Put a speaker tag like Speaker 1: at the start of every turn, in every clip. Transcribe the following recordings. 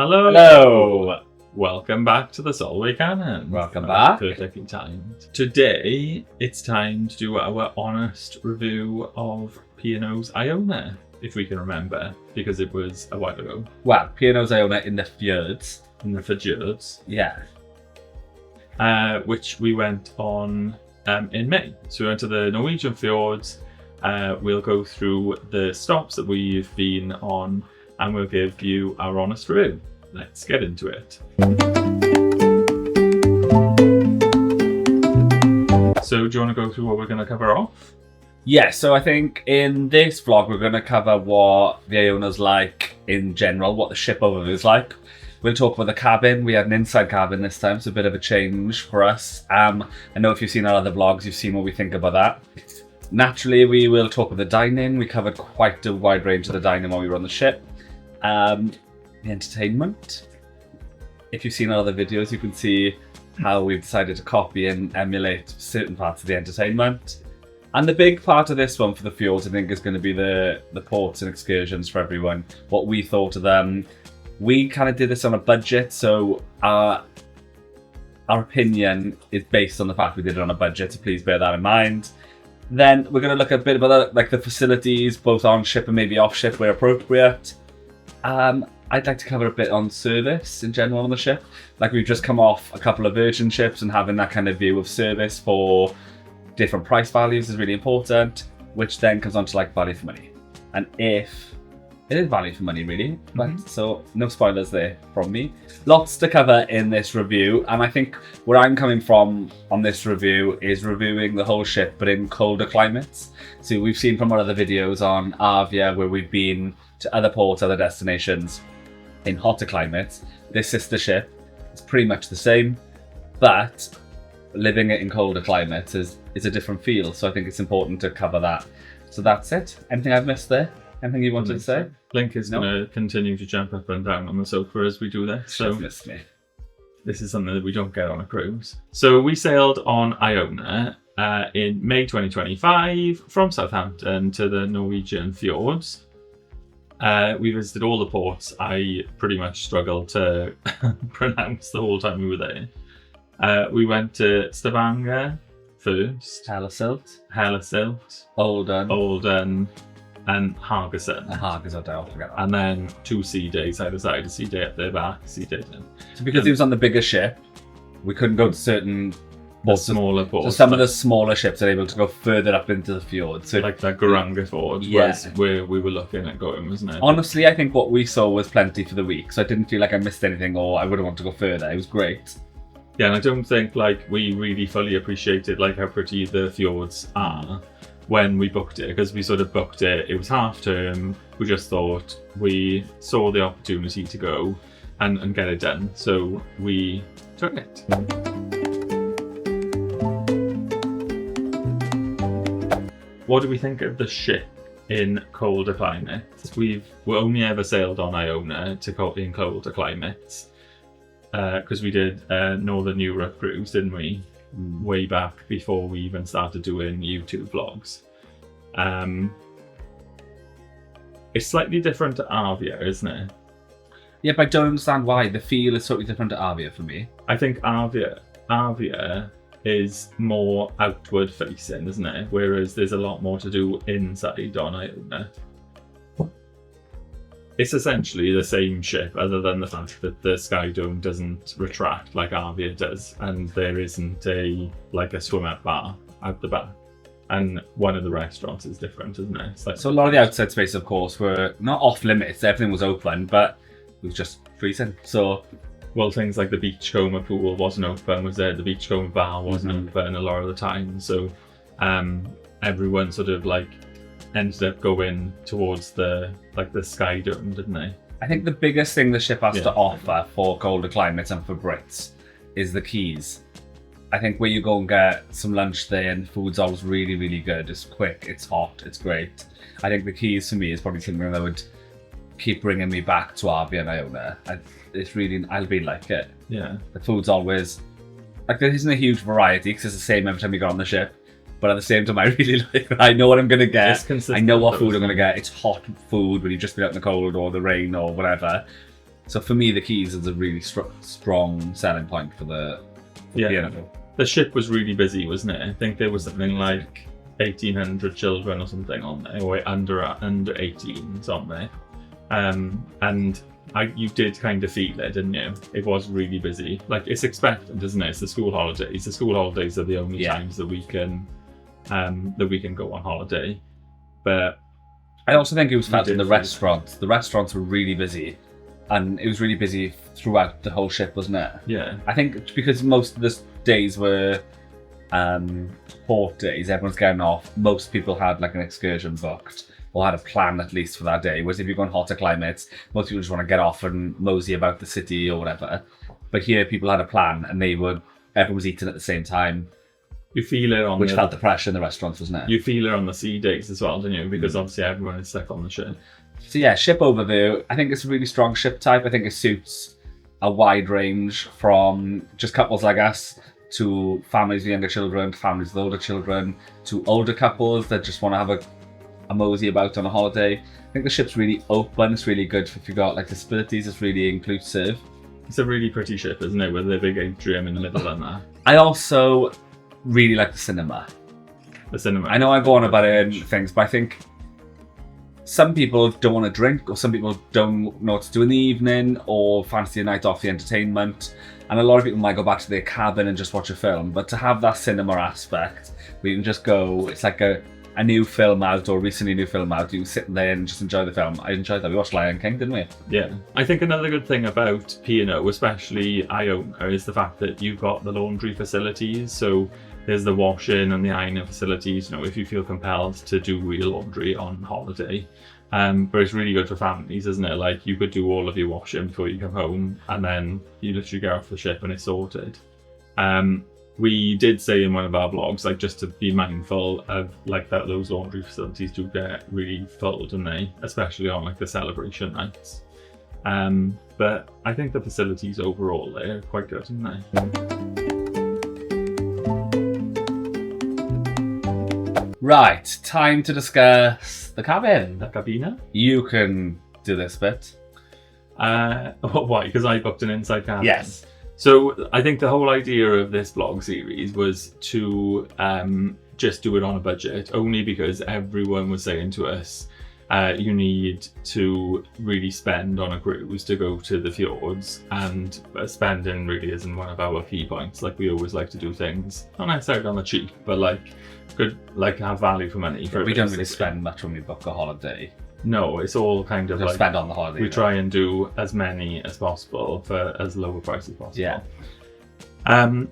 Speaker 1: Hello!
Speaker 2: Hello!
Speaker 1: Welcome back to the Salway Cannans.
Speaker 2: Welcome back.
Speaker 1: Breathtaking times. Today, it's time to do our honest review of P&O's IONA, if we can remember, because it was a while ago.
Speaker 2: Well, P&O's IONA in the Fjords.
Speaker 1: In the Fjords.
Speaker 2: Yeah.
Speaker 1: Which we went on in May. So we went to the Norwegian Fjords. We'll go through the stops that we've been on and we'll give you our honest review. Let's get into it. So do you want to go through what we're going to cover off?
Speaker 2: Yeah, so I think in this vlog we're going to cover what the IONA's like in general, what the ship overview is like. We'll talk about the cabin. We had an inside cabin this time, so a bit of a change for us. I know if you've seen our other vlogs, you've seen what we think about that. Naturally, we will talk about the dining. We covered quite a wide range of the dining while we were on the ship. The entertainment. If you've seen our other videos, you can see how we've decided to copy and emulate certain parts of the entertainment. And the big part of this one for the Fjords, I think, is going to be the ports and excursions for everyone. What we thought of them. We kind of did this on a budget, so our opinion is based on the fact we did it on a budget, so please bear that in mind. Then we're going to look a bit about like the facilities, both on ship and maybe off ship where appropriate. I'd like to cover a bit on service in general on the ship. Like we've just come off a couple of Virgin ships and having that kind of view of service for different price values is really important, which then comes on to like value for money. And if it is value for money really, but so no spoilers there from me. Lots to cover in this review, and I think where I'm coming from on this review is reviewing the whole ship but in colder climates. So we've seen from our other videos on Avia where we've been to other ports, other destinations in hotter climates. This sister ship is pretty much the same, but living it in colder climates is a different feel, so I think it's important to cover that. So that's it. Anything I've missed there? Anything you wanted to say?
Speaker 1: Link is going to continue to jump up and down on the sofa as we do this. So
Speaker 2: missed me.
Speaker 1: This is something that we don't get on a cruise. So we sailed on Iona in May 2025 from Southampton to the Norwegian Fjords. We visited all the ports I pretty much struggled to pronounce the whole time we were there. We went to Stavanger first. Hellesylt. Olden. And Haugesund.
Speaker 2: Haugesund, I'll forget that.
Speaker 1: And then 2 sea days either side, a sea day up there back, sea day down.
Speaker 2: So because he was on the bigger ship, we couldn't go to certain
Speaker 1: smaller ports.
Speaker 2: So some of the smaller ships are able to go further up into the fjord. So
Speaker 1: like that Garanga Fjord was where we were looking at going, wasn't it?
Speaker 2: Honestly, I think what we saw was plenty for the week, so I didn't feel like I missed anything or I wouldn't want to go further. It was great.
Speaker 1: Yeah, and I don't think like we really fully appreciated like how pretty the fjords are when we booked it, because we sort of booked it was half term. We just thought we saw the opportunity to go and get it done, so we took it. What do we think of the ship in colder climates? We've only ever sailed on Iona in colder climates, because we did a Northern Europe cruise, didn't we? Way back before we even started doing YouTube vlogs. It's slightly different to Avia, isn't it?
Speaker 2: Yeah, but I don't understand why. The feel is totally different to Avia for me.
Speaker 1: I think Avia is more outward facing, isn't it? Whereas there's a lot more to do inside on Iona. It's essentially the same ship, other than the fact that the sky dome doesn't retract like Avia does, and there isn't a swim out bar out the back. And one of the restaurants is different, isn't it?
Speaker 2: So a lot of the outside space, of course, were not off limits. Everything was open, but it was just freezing. So,
Speaker 1: well, things like the beachcomber pool wasn't open. The beachcomber bar wasn't open a lot of the time. So, everyone sort of ended up going towards the sky dome, didn't they?
Speaker 2: I think the biggest thing the ship has to offer for colder climates and for Brits is the quays. I think where you go and get some lunch there and food's always really, really good. It's quick, it's hot, it's great. I think the quays for me is probably something that would keep bringing me back to Avia and Iona. It's really, I'll be like it.
Speaker 1: Yeah.
Speaker 2: The food's always, there isn't a huge variety because it's the same every time you go on the ship. But at the same time, I really like it. I know what I'm going to get. I know what food I'm going to get. It's hot food when you've just been out in the cold or the rain or whatever. So for me, the Keys is a really strong selling point for the P&O.
Speaker 1: The ship was really busy, wasn't it? I think there was something like 1,800 children or something on there, or under 18s on there. And you did kind of feel it, didn't you? It was really busy. Like, it's expected, isn't it? It's the school holidays. The school holidays are the only times that we can go on holiday. But
Speaker 2: I also think it was felt in the restaurants. The restaurants were really busy, and it was really busy throughout the whole ship, wasn't it?
Speaker 1: Yeah.
Speaker 2: I think because most of the days were port days, everyone's getting off. Most people had like an excursion booked, or had a plan at least for that day. Whereas if you're going hotter climates, most people just want to get off and mosey about the city or whatever. But here, people had a plan, and everyone was eating at the same time.
Speaker 1: You feel it on
Speaker 2: which felt the pressure in the restaurants, wasn't it?
Speaker 1: You feel it on the sea days as well, don't you? Because obviously everyone is stuck on the ship.
Speaker 2: So yeah, ship overview. I think it's a really strong ship type. I think it suits a wide range from just couples like us to families with younger children, to families with older children, to older couples that just want to have a mosey about on a holiday. I think the ship's really open. It's really good if you've got like disabilities. It's really inclusive.
Speaker 1: It's a really pretty ship, isn't it? With the big atrium in the middle and that.
Speaker 2: I also really like the cinema.
Speaker 1: The cinema.
Speaker 2: I know I go on about it and things, but I think some people don't want to drink, or some people don't know what to do in the evening, or fancy a night off the entertainment. And a lot of people might go back to their cabin and just watch a film. But to have that cinema aspect, where you can just go, it's like a new film out, or recently new film out, you can sit there and just enjoy the film. I enjoyed that. We watched Lion King, didn't we?
Speaker 1: Yeah. I think another good thing about P&O, especially IONA, is the fact that you've got the laundry facilities. So there's the washing and the ironing facilities, if you feel compelled to do your laundry on holiday. But it's really good for families, isn't it? Like, you could do all of your washing before you come home, and then you literally get off the ship and it's sorted. We did say in one of our vlogs, like, just to be mindful of like that those laundry facilities do get really full, don't they? Especially on like the celebration nights. But I think the facilities overall, they're quite good, aren't they?
Speaker 2: Right, time to discuss the cabin.
Speaker 1: The cabina?
Speaker 2: You can do this bit.
Speaker 1: Why? Because I booked an inside cabin?
Speaker 2: Yes.
Speaker 1: So I think the whole idea of this vlog series was to just do it on a budget, only because everyone was saying to us, you need to really spend on a cruise to go to the fjords, and spending really isn't one of our key points. Like, we always like to do things, not necessarily on the cheap, but like good, like have value for money.
Speaker 2: We don't really spend much when we book a holiday.
Speaker 1: No, it's all kind of like
Speaker 2: spend on the holiday.
Speaker 1: We try and do as many as possible for as low a price as possible.
Speaker 2: Yeah.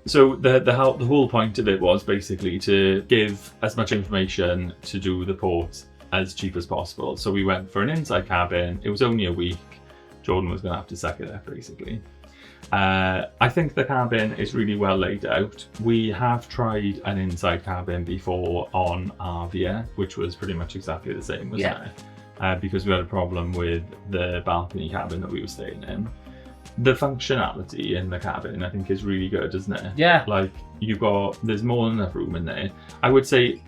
Speaker 1: So the whole point of it was basically to give as much information to do the port as cheap as possible. So we went for an inside cabin. It was only a week. Jordan was going to have to suck it up, basically. I think the cabin is really well laid out. We have tried an inside cabin before on Arvia, which was pretty much exactly the same, wasn't it? Because we had a problem with the balcony cabin that we were staying in. The functionality in the cabin, I think, is really good, isn't it?
Speaker 2: Yeah.
Speaker 1: Like, there's more than enough room in there. I would say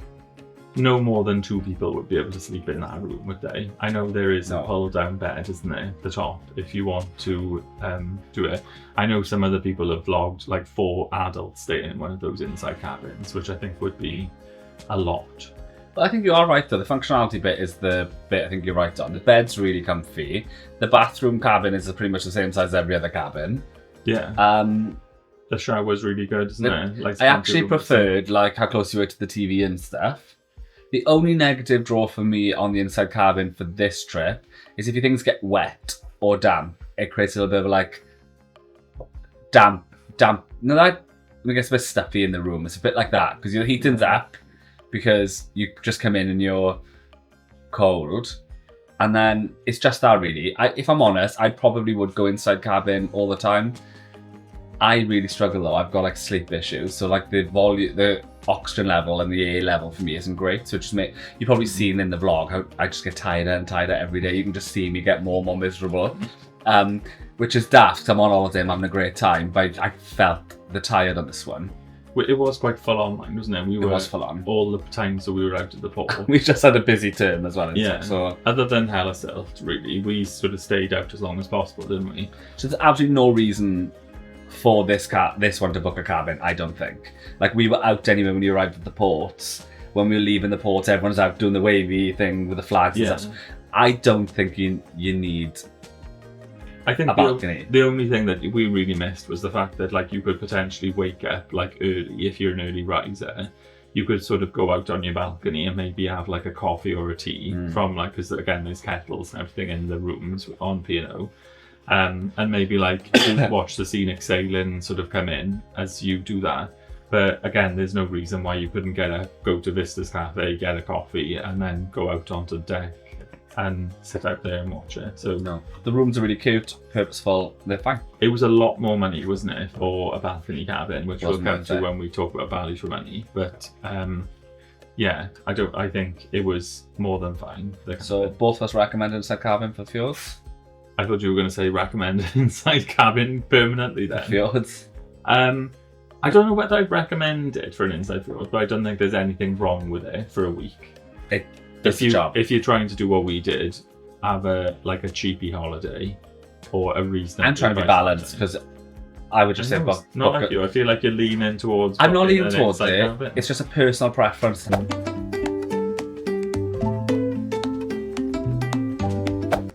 Speaker 1: no more than 2 people would be able to sleep in that room, would they? I know there is a pull-down bed, isn't there, at the top, if you want to do it. I know some other people have vlogged like 4 adults staying in one of those inside cabins, which I think would be a lot.
Speaker 2: Well, I think you are right, though. The functionality bit is the bit I think you're right on. The bed's really comfy. The bathroom cabin is pretty much the same size as every other cabin.
Speaker 1: Yeah. The shower's really good, isn't it? Like,
Speaker 2: I actually preferred like how close you were to the TV and stuff. The only negative draw for me on the inside cabin for this trip is if things get wet or damp, it creates a little bit of like damp. No, that gets a bit stuffy in the room. It's a bit like that because your heating's up because you just come in and you're cold. And then it's just that really. If I'm honest, I probably would go inside cabin all the time. I really struggle though. I've got like sleep issues. So like the oxygen level and the air level for me isn't great. So you've probably seen in the vlog how I just get tighter and tighter every day. You can just see me get more and more miserable. Which is daft. I'm on holiday, I'm having a great time, but I felt the tired on this one.
Speaker 1: it was quite full on, mine, wasn't it?
Speaker 2: It was full on.
Speaker 1: All the times that we were out at the port.
Speaker 2: We just had a busy term as well.
Speaker 1: Yeah.
Speaker 2: So
Speaker 1: other than Hellesylt, really, we sort of stayed out as long as possible, didn't we?
Speaker 2: So there's absolutely no reason for this one to book a cabin, I don't think. Like, we were out anyway when you arrived at the ports. When we were leaving the port, everyone's out doing the wavy thing with the flags and stuff. I don't think you need
Speaker 1: I think
Speaker 2: a balcony.
Speaker 1: The only thing that we really missed was the fact that, like, you could potentially wake up, like, early if you're an early riser. You could sort of go out on your balcony and maybe have, like, a coffee or a tea from, like, because, again, there's kettles and everything in the rooms on P&O. And maybe, like, watch the scenic sailing sort of come in as you do that. But, again, there's no reason why you couldn't go to Vista's Cafe, get a coffee, and then go out onto the deck and sit out there and watch it. So
Speaker 2: no, the rooms are really cute, purposeful, they're fine.
Speaker 1: It was a lot more money, wasn't it, for a balcony cabin, which we'll come to when we talk about value for money. But yeah, I think it was more than fine.
Speaker 2: So both of us recommend inside cabin for fjords?
Speaker 1: I thought you were going to say recommend inside cabin permanently then.
Speaker 2: Fjords.
Speaker 1: I don't know whether I'd recommend it for an inside fjord, but I don't think there's anything wrong with it for a week. If you're trying to do what we did, have a cheapy holiday or a reasonable.
Speaker 2: I'm trying to be balanced because I would just say book.
Speaker 1: Not like you. I feel like you're leaning towards.
Speaker 2: I'm not leaning towards it. It's just a personal preference.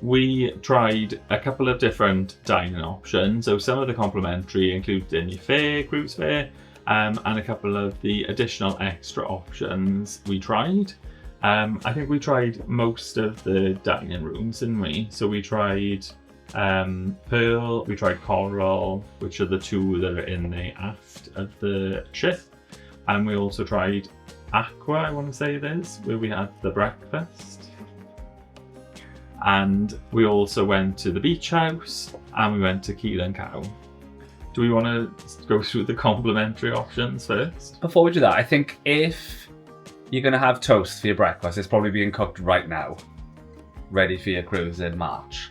Speaker 1: We tried a couple of different dining options. So some of the complimentary included in your fare, cruise fare, and a couple of the additional extra options we tried. I think we tried most of the dining rooms, didn't we? So we tried Pearl, we tried Coral, which are the two that are in the aft of the ship. And we also tried Aqua, I want to say it is, where we had the breakfast. And we also went to the beach house and we went to Keel Cow. Do we want to go through the complimentary options first?
Speaker 2: Before we do that, I think if you're going to have toast for your breakfast, it's probably being cooked right now, ready for your cruise in March.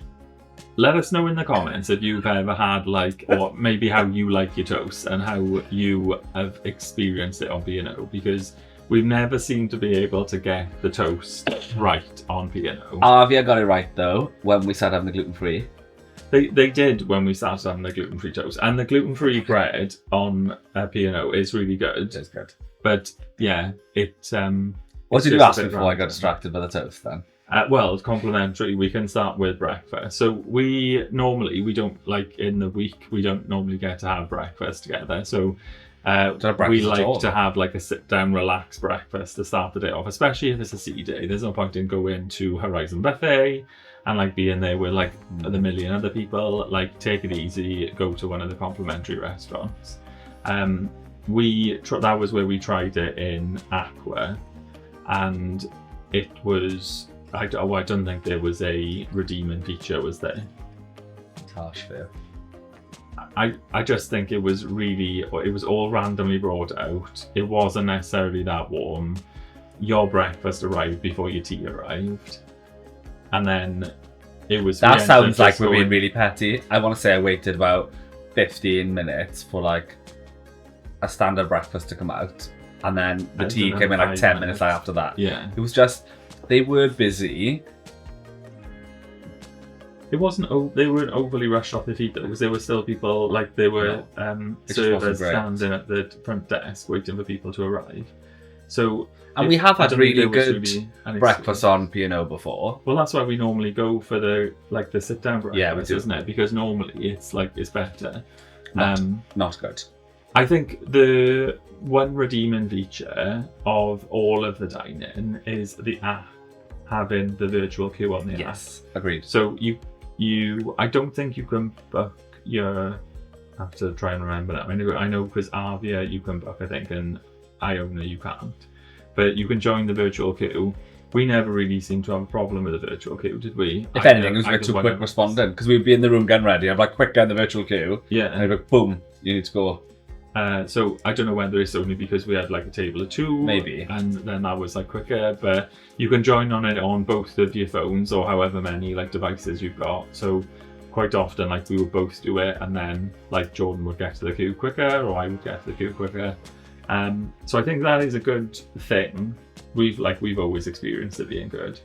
Speaker 1: Let us know in the comments if you've ever had, or maybe how you like your toast and how you have experienced it on P&O, because we've never seemed to be able to get the toast right on P&O.
Speaker 2: Avia got it right though when we started having the gluten-free.
Speaker 1: They did when we started having the gluten-free toast, and the gluten-free bread on P&O is really good.
Speaker 2: It's good.
Speaker 1: But yeah,
Speaker 2: what did you ask before I got distracted by the toast then?
Speaker 1: Well, it's complimentary. We can start with breakfast. So we don't, in the week, we don't normally get to have breakfast together. So we like to have a sit-down, relaxed breakfast to start the day off, especially if it's a sea day. There's no point in going to Haugesund Buffet and being there with the million other people. Take it easy, go to one of the complimentary restaurants. That was where we tried it in Aqua, and it was I don't think there was a redeeming feature, was there?
Speaker 2: Harsh fair.
Speaker 1: I just think it was all randomly brought out. It wasn't necessarily that warm. Your breakfast arrived before your tea arrived, and then it was.
Speaker 2: That sounds like we're being really petty. I want to say I waited about 15 minutes for a standard breakfast to come out, and then the tea came in 10 minutes after that.
Speaker 1: Yeah,
Speaker 2: it was just they were busy.
Speaker 1: It wasn't. They weren't overly rushed off their feet though, because there were still people. There were servers standing at the front desk waiting for people to arrive. So,
Speaker 2: and we have had really good breakfast on P&O before.
Speaker 1: Well, that's why we normally go for the sit-down breakfast,
Speaker 2: yeah, we do.
Speaker 1: Isn't it? Because normally it's better.
Speaker 2: Not good.
Speaker 1: I think the one redeeming feature of all of the dining is the app having the virtual queue on the app.
Speaker 2: Yes, agreed.
Speaker 1: So I don't think you can book your. I have to try and remember that. I know because Avia you can book, I think, and IONA you can't. But you can join the virtual queue. We never really seemed to have a problem with the virtual queue, did we?
Speaker 2: If anything, it was a bit too quick responding, because we'd be in the room getting ready. I'm quick, get in the virtual queue.
Speaker 1: Yeah.
Speaker 2: And I'd be boom, you need to go.
Speaker 1: So I don't know whether it's only because we had a table of two,
Speaker 2: maybe,
Speaker 1: and then that was quicker. But you can join on it on both of your phones or however many devices you've got. So quite often we would both do it, and then Jordan would get to the queue quicker, or I would get to the queue quicker. So I think that is a good thing. We've always experienced it being good.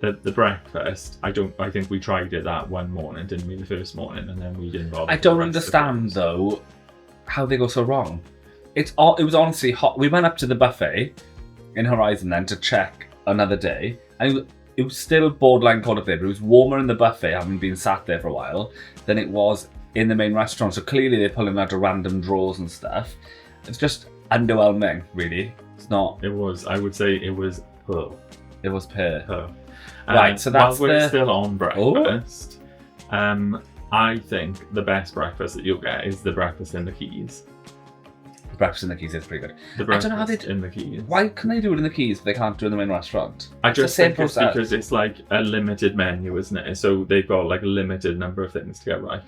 Speaker 1: The breakfast, I think we tried it that one morning, didn't we? The first morning, and then we didn't bother.
Speaker 2: I don't understand though how they go so wrong. It was honestly hot. We went up to the buffet in Horizon then to check another day, and it was still borderline cold up there, but it was warmer in the buffet, having been sat there for a while, than it was in the main restaurant. So clearly they're pulling out of random drawers and stuff. It's just underwhelming, really. It's not.
Speaker 1: It was. I would say it was.
Speaker 2: It was pear.
Speaker 1: Right.
Speaker 2: So that's
Speaker 1: while we're still on breakfast. I think the best breakfast that you'll get is the breakfast in the Keys.
Speaker 2: The breakfast in the Keys is pretty good.
Speaker 1: The breakfast in the Keys.
Speaker 2: Why can they do it in the Keys if they can't do it in the main restaurant?
Speaker 1: I just think it's because it's like a limited menu, isn't it? So they've got like a limited number of things to get right.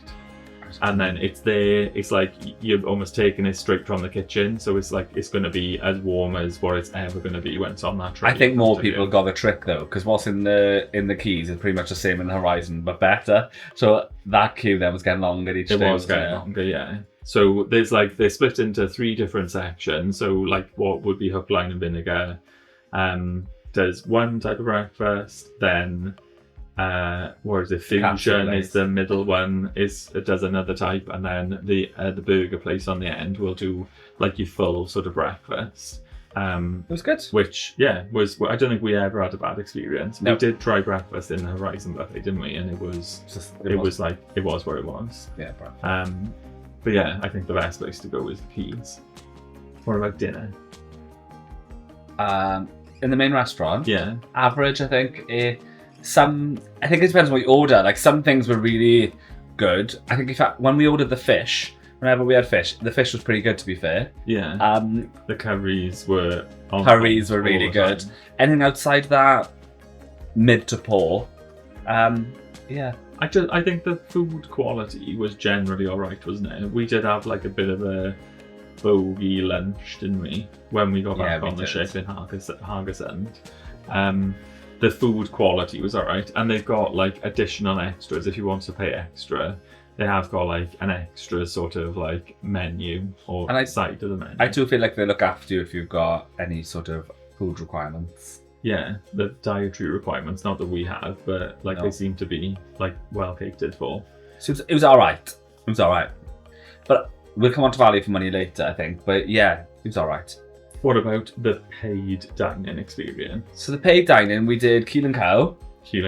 Speaker 1: And then it's there, it's like you're almost taking it straight from the kitchen. So it's like it's going to be as warm as what it's ever going to be when it's on that tray.
Speaker 2: I think more people got the trick though, because what's in the Keys is pretty much the same in the Horizon, but better. So that queue then was getting longer each day.
Speaker 1: It was getting longer, yeah. So there's like, they're split into 3 different sections. So like what would be hook, line and vinegar does one type of breakfast, then what is it? Fusion is the middle one. It does another type, and then the burger place on the end will do like your full sort of breakfast.
Speaker 2: It was good.
Speaker 1: Which was. I don't think we ever had a bad experience. No. We did try breakfast in the Horizon buffet, didn't we? And it was what it was.
Speaker 2: Yeah. Breakfast.
Speaker 1: But yeah, I think the best place to go is the Keys. What about dinner?
Speaker 2: In the main restaurant.
Speaker 1: Yeah.
Speaker 2: Average, I think. I think it depends on what you order. Like some things were really good. I think in fact when we ordered the fish, whenever we had fish, the fish was pretty good to be fair.
Speaker 1: Yeah. The curries were
Speaker 2: really good. Anything outside that, mid to poor. Yeah.
Speaker 1: I think the food quality was generally alright, wasn't it? We did have like a bit of a bogey lunch, didn't we? When we got back on the ship in Haugesund. The food quality was alright, and they've got like additional extras if you want to pay extra. They have got like an extra sort of like menu or side of the menu.
Speaker 2: I do feel like they look after you if you've got any sort of food requirements.
Speaker 1: Yeah, the dietary requirements, not that we have, but like they seem to be like well catered for.
Speaker 2: So it was alright. It was alright. But we'll come on to value for money later, I think. But yeah, it was alright.
Speaker 1: What about the paid dining experience?
Speaker 2: So the paid dining, we did Keel Cow,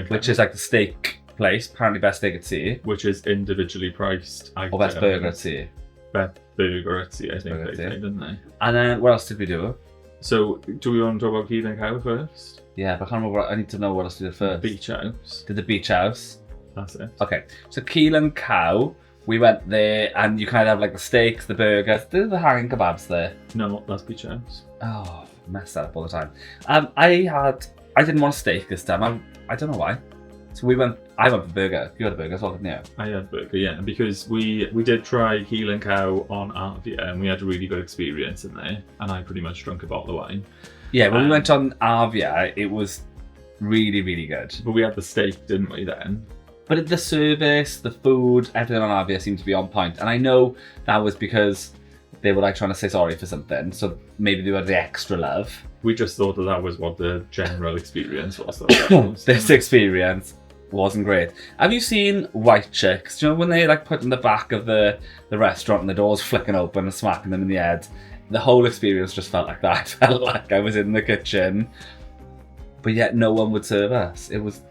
Speaker 1: which
Speaker 2: is like the steak place, apparently best steak at sea.
Speaker 1: Which is individually priced.
Speaker 2: Or best burger at sea.
Speaker 1: Best burger at sea, I think they say, didn't they?
Speaker 2: And then what else did we do?
Speaker 1: So do we want to talk about Keel Cow first?
Speaker 2: Yeah, but I can't remember. I need to know what else we did first.
Speaker 1: Beach House.
Speaker 2: Did the Beach House.
Speaker 1: That's it.
Speaker 2: Okay, so Keel Cow. We went there and you kind of have like the steaks, the burgers. Did the hanging kebabs there?
Speaker 1: No, that's Beach House.
Speaker 2: Oh, mess that up all the time. I didn't want steak this time. I don't know why. So I went for burger. You had a burger as well, didn't you?
Speaker 1: I had burger, yeah, because we did try Keel Cow on Arvia and we had a really good experience in there, and I pretty much drank a bottle of wine. Yeah,
Speaker 2: when we went on Arvia, it was really, really good.
Speaker 1: But we had the steak, didn't we, then?
Speaker 2: But the service, the food, everything on Arvia seemed to be on point. And I know that was because they were like trying to say sorry for something. So maybe they were the extra love.
Speaker 1: We just thought that was what the general experience was.
Speaker 2: This experience wasn't great. Have you seen White Chicks? Do you know when they like put in the back of the restaurant and the doors flicking open and smacking them in the head? The whole experience just felt like that. I felt like I was in the kitchen. But yet no one would serve us. It was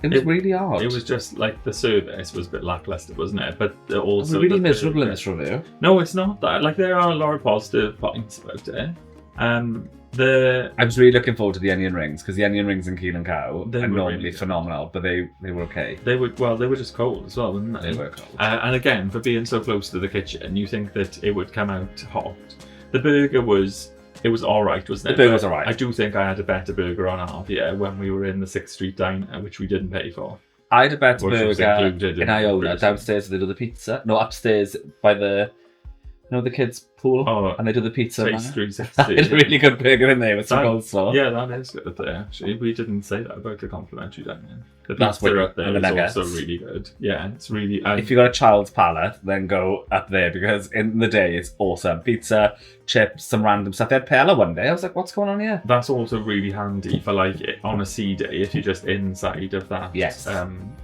Speaker 2: really odd.
Speaker 1: It was just like the service was a bit lackluster, wasn't it? But also
Speaker 2: really miserable in this review.
Speaker 1: No, it's not that. Like there are a lot of positive points about it. I
Speaker 2: was really looking forward to the onion rings because the onion rings in Keel Cow are normally really phenomenal, but they were okay.
Speaker 1: They were just cold as well, weren't they?
Speaker 2: They were cold.
Speaker 1: And again, for being so close to the kitchen, you think that it would come out hot. The burger was alright, wasn't it?
Speaker 2: The burger was alright.
Speaker 1: I do think I had a better burger on Arvia when we were in the 6th Street Diner, which we didn't pay for.
Speaker 2: I had a better burger in Iona. Downstairs they do the pizza. No, upstairs by the kids' pool, and they do the pizza.
Speaker 1: Taste 360.
Speaker 2: It's a really good burger in there with some coleslaw.
Speaker 1: Yeah, that is good there, actually. We didn't say that about the complimentary dining. The
Speaker 2: That's
Speaker 1: pizza
Speaker 2: what-
Speaker 1: up there
Speaker 2: and the
Speaker 1: is
Speaker 2: nuggets.
Speaker 1: also really good. Yeah, it's really.
Speaker 2: If you've got a child's palate, then go up there because in the day it's awesome. Pizza, chips, some random stuff. They had paella one day. I was like, what's going on here?
Speaker 1: That's also really handy for like on a sea day if you're just inside of that.
Speaker 2: Yes.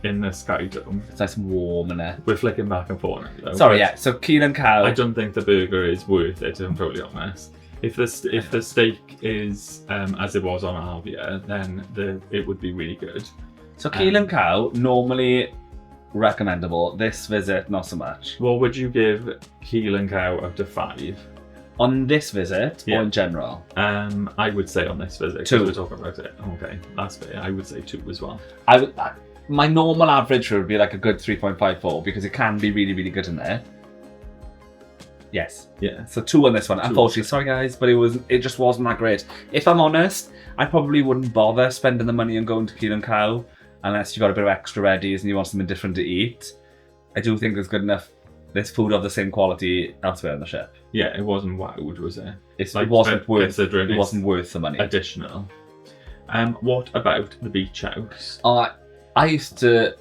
Speaker 1: In the Sky Dome.
Speaker 2: It's nice and warm in there.
Speaker 1: We're flicking back and forth. Though,
Speaker 2: Sorry,
Speaker 1: but
Speaker 2: yeah. So Keel Cow.
Speaker 1: I don't think the burger is worth it. If I'm totally honest. If the steak is as it was on Avia, then it would be really good.
Speaker 2: So Keel Cow, normally recommendable. This visit, not so much.
Speaker 1: What would you give Keel Cow out of 5?
Speaker 2: On this visit
Speaker 1: Yeah.
Speaker 2: or in general?
Speaker 1: I would say on this visit.
Speaker 2: 2.
Speaker 1: We're talking about it. Okay, that's fair. I would say 2 as well.
Speaker 2: My normal average would be like a good 3.54 because it can be really, really good in there. Yes.
Speaker 1: Yeah.
Speaker 2: So 2 on this one. Unfortunately, sorry guys, but it just wasn't that great. If I'm honest, I probably wouldn't bother spending the money on going to Keel Cow unless you got a bit of extra readies and you want something different to eat. I do think there's good enough. There's food of the same quality elsewhere on the ship.
Speaker 1: Yeah, it wasn't wowed, was it?
Speaker 2: It
Speaker 1: Like,
Speaker 2: wasn't worth.
Speaker 1: considering
Speaker 2: It wasn't worth the money.
Speaker 1: additional. What about the beach house?
Speaker 2: I used to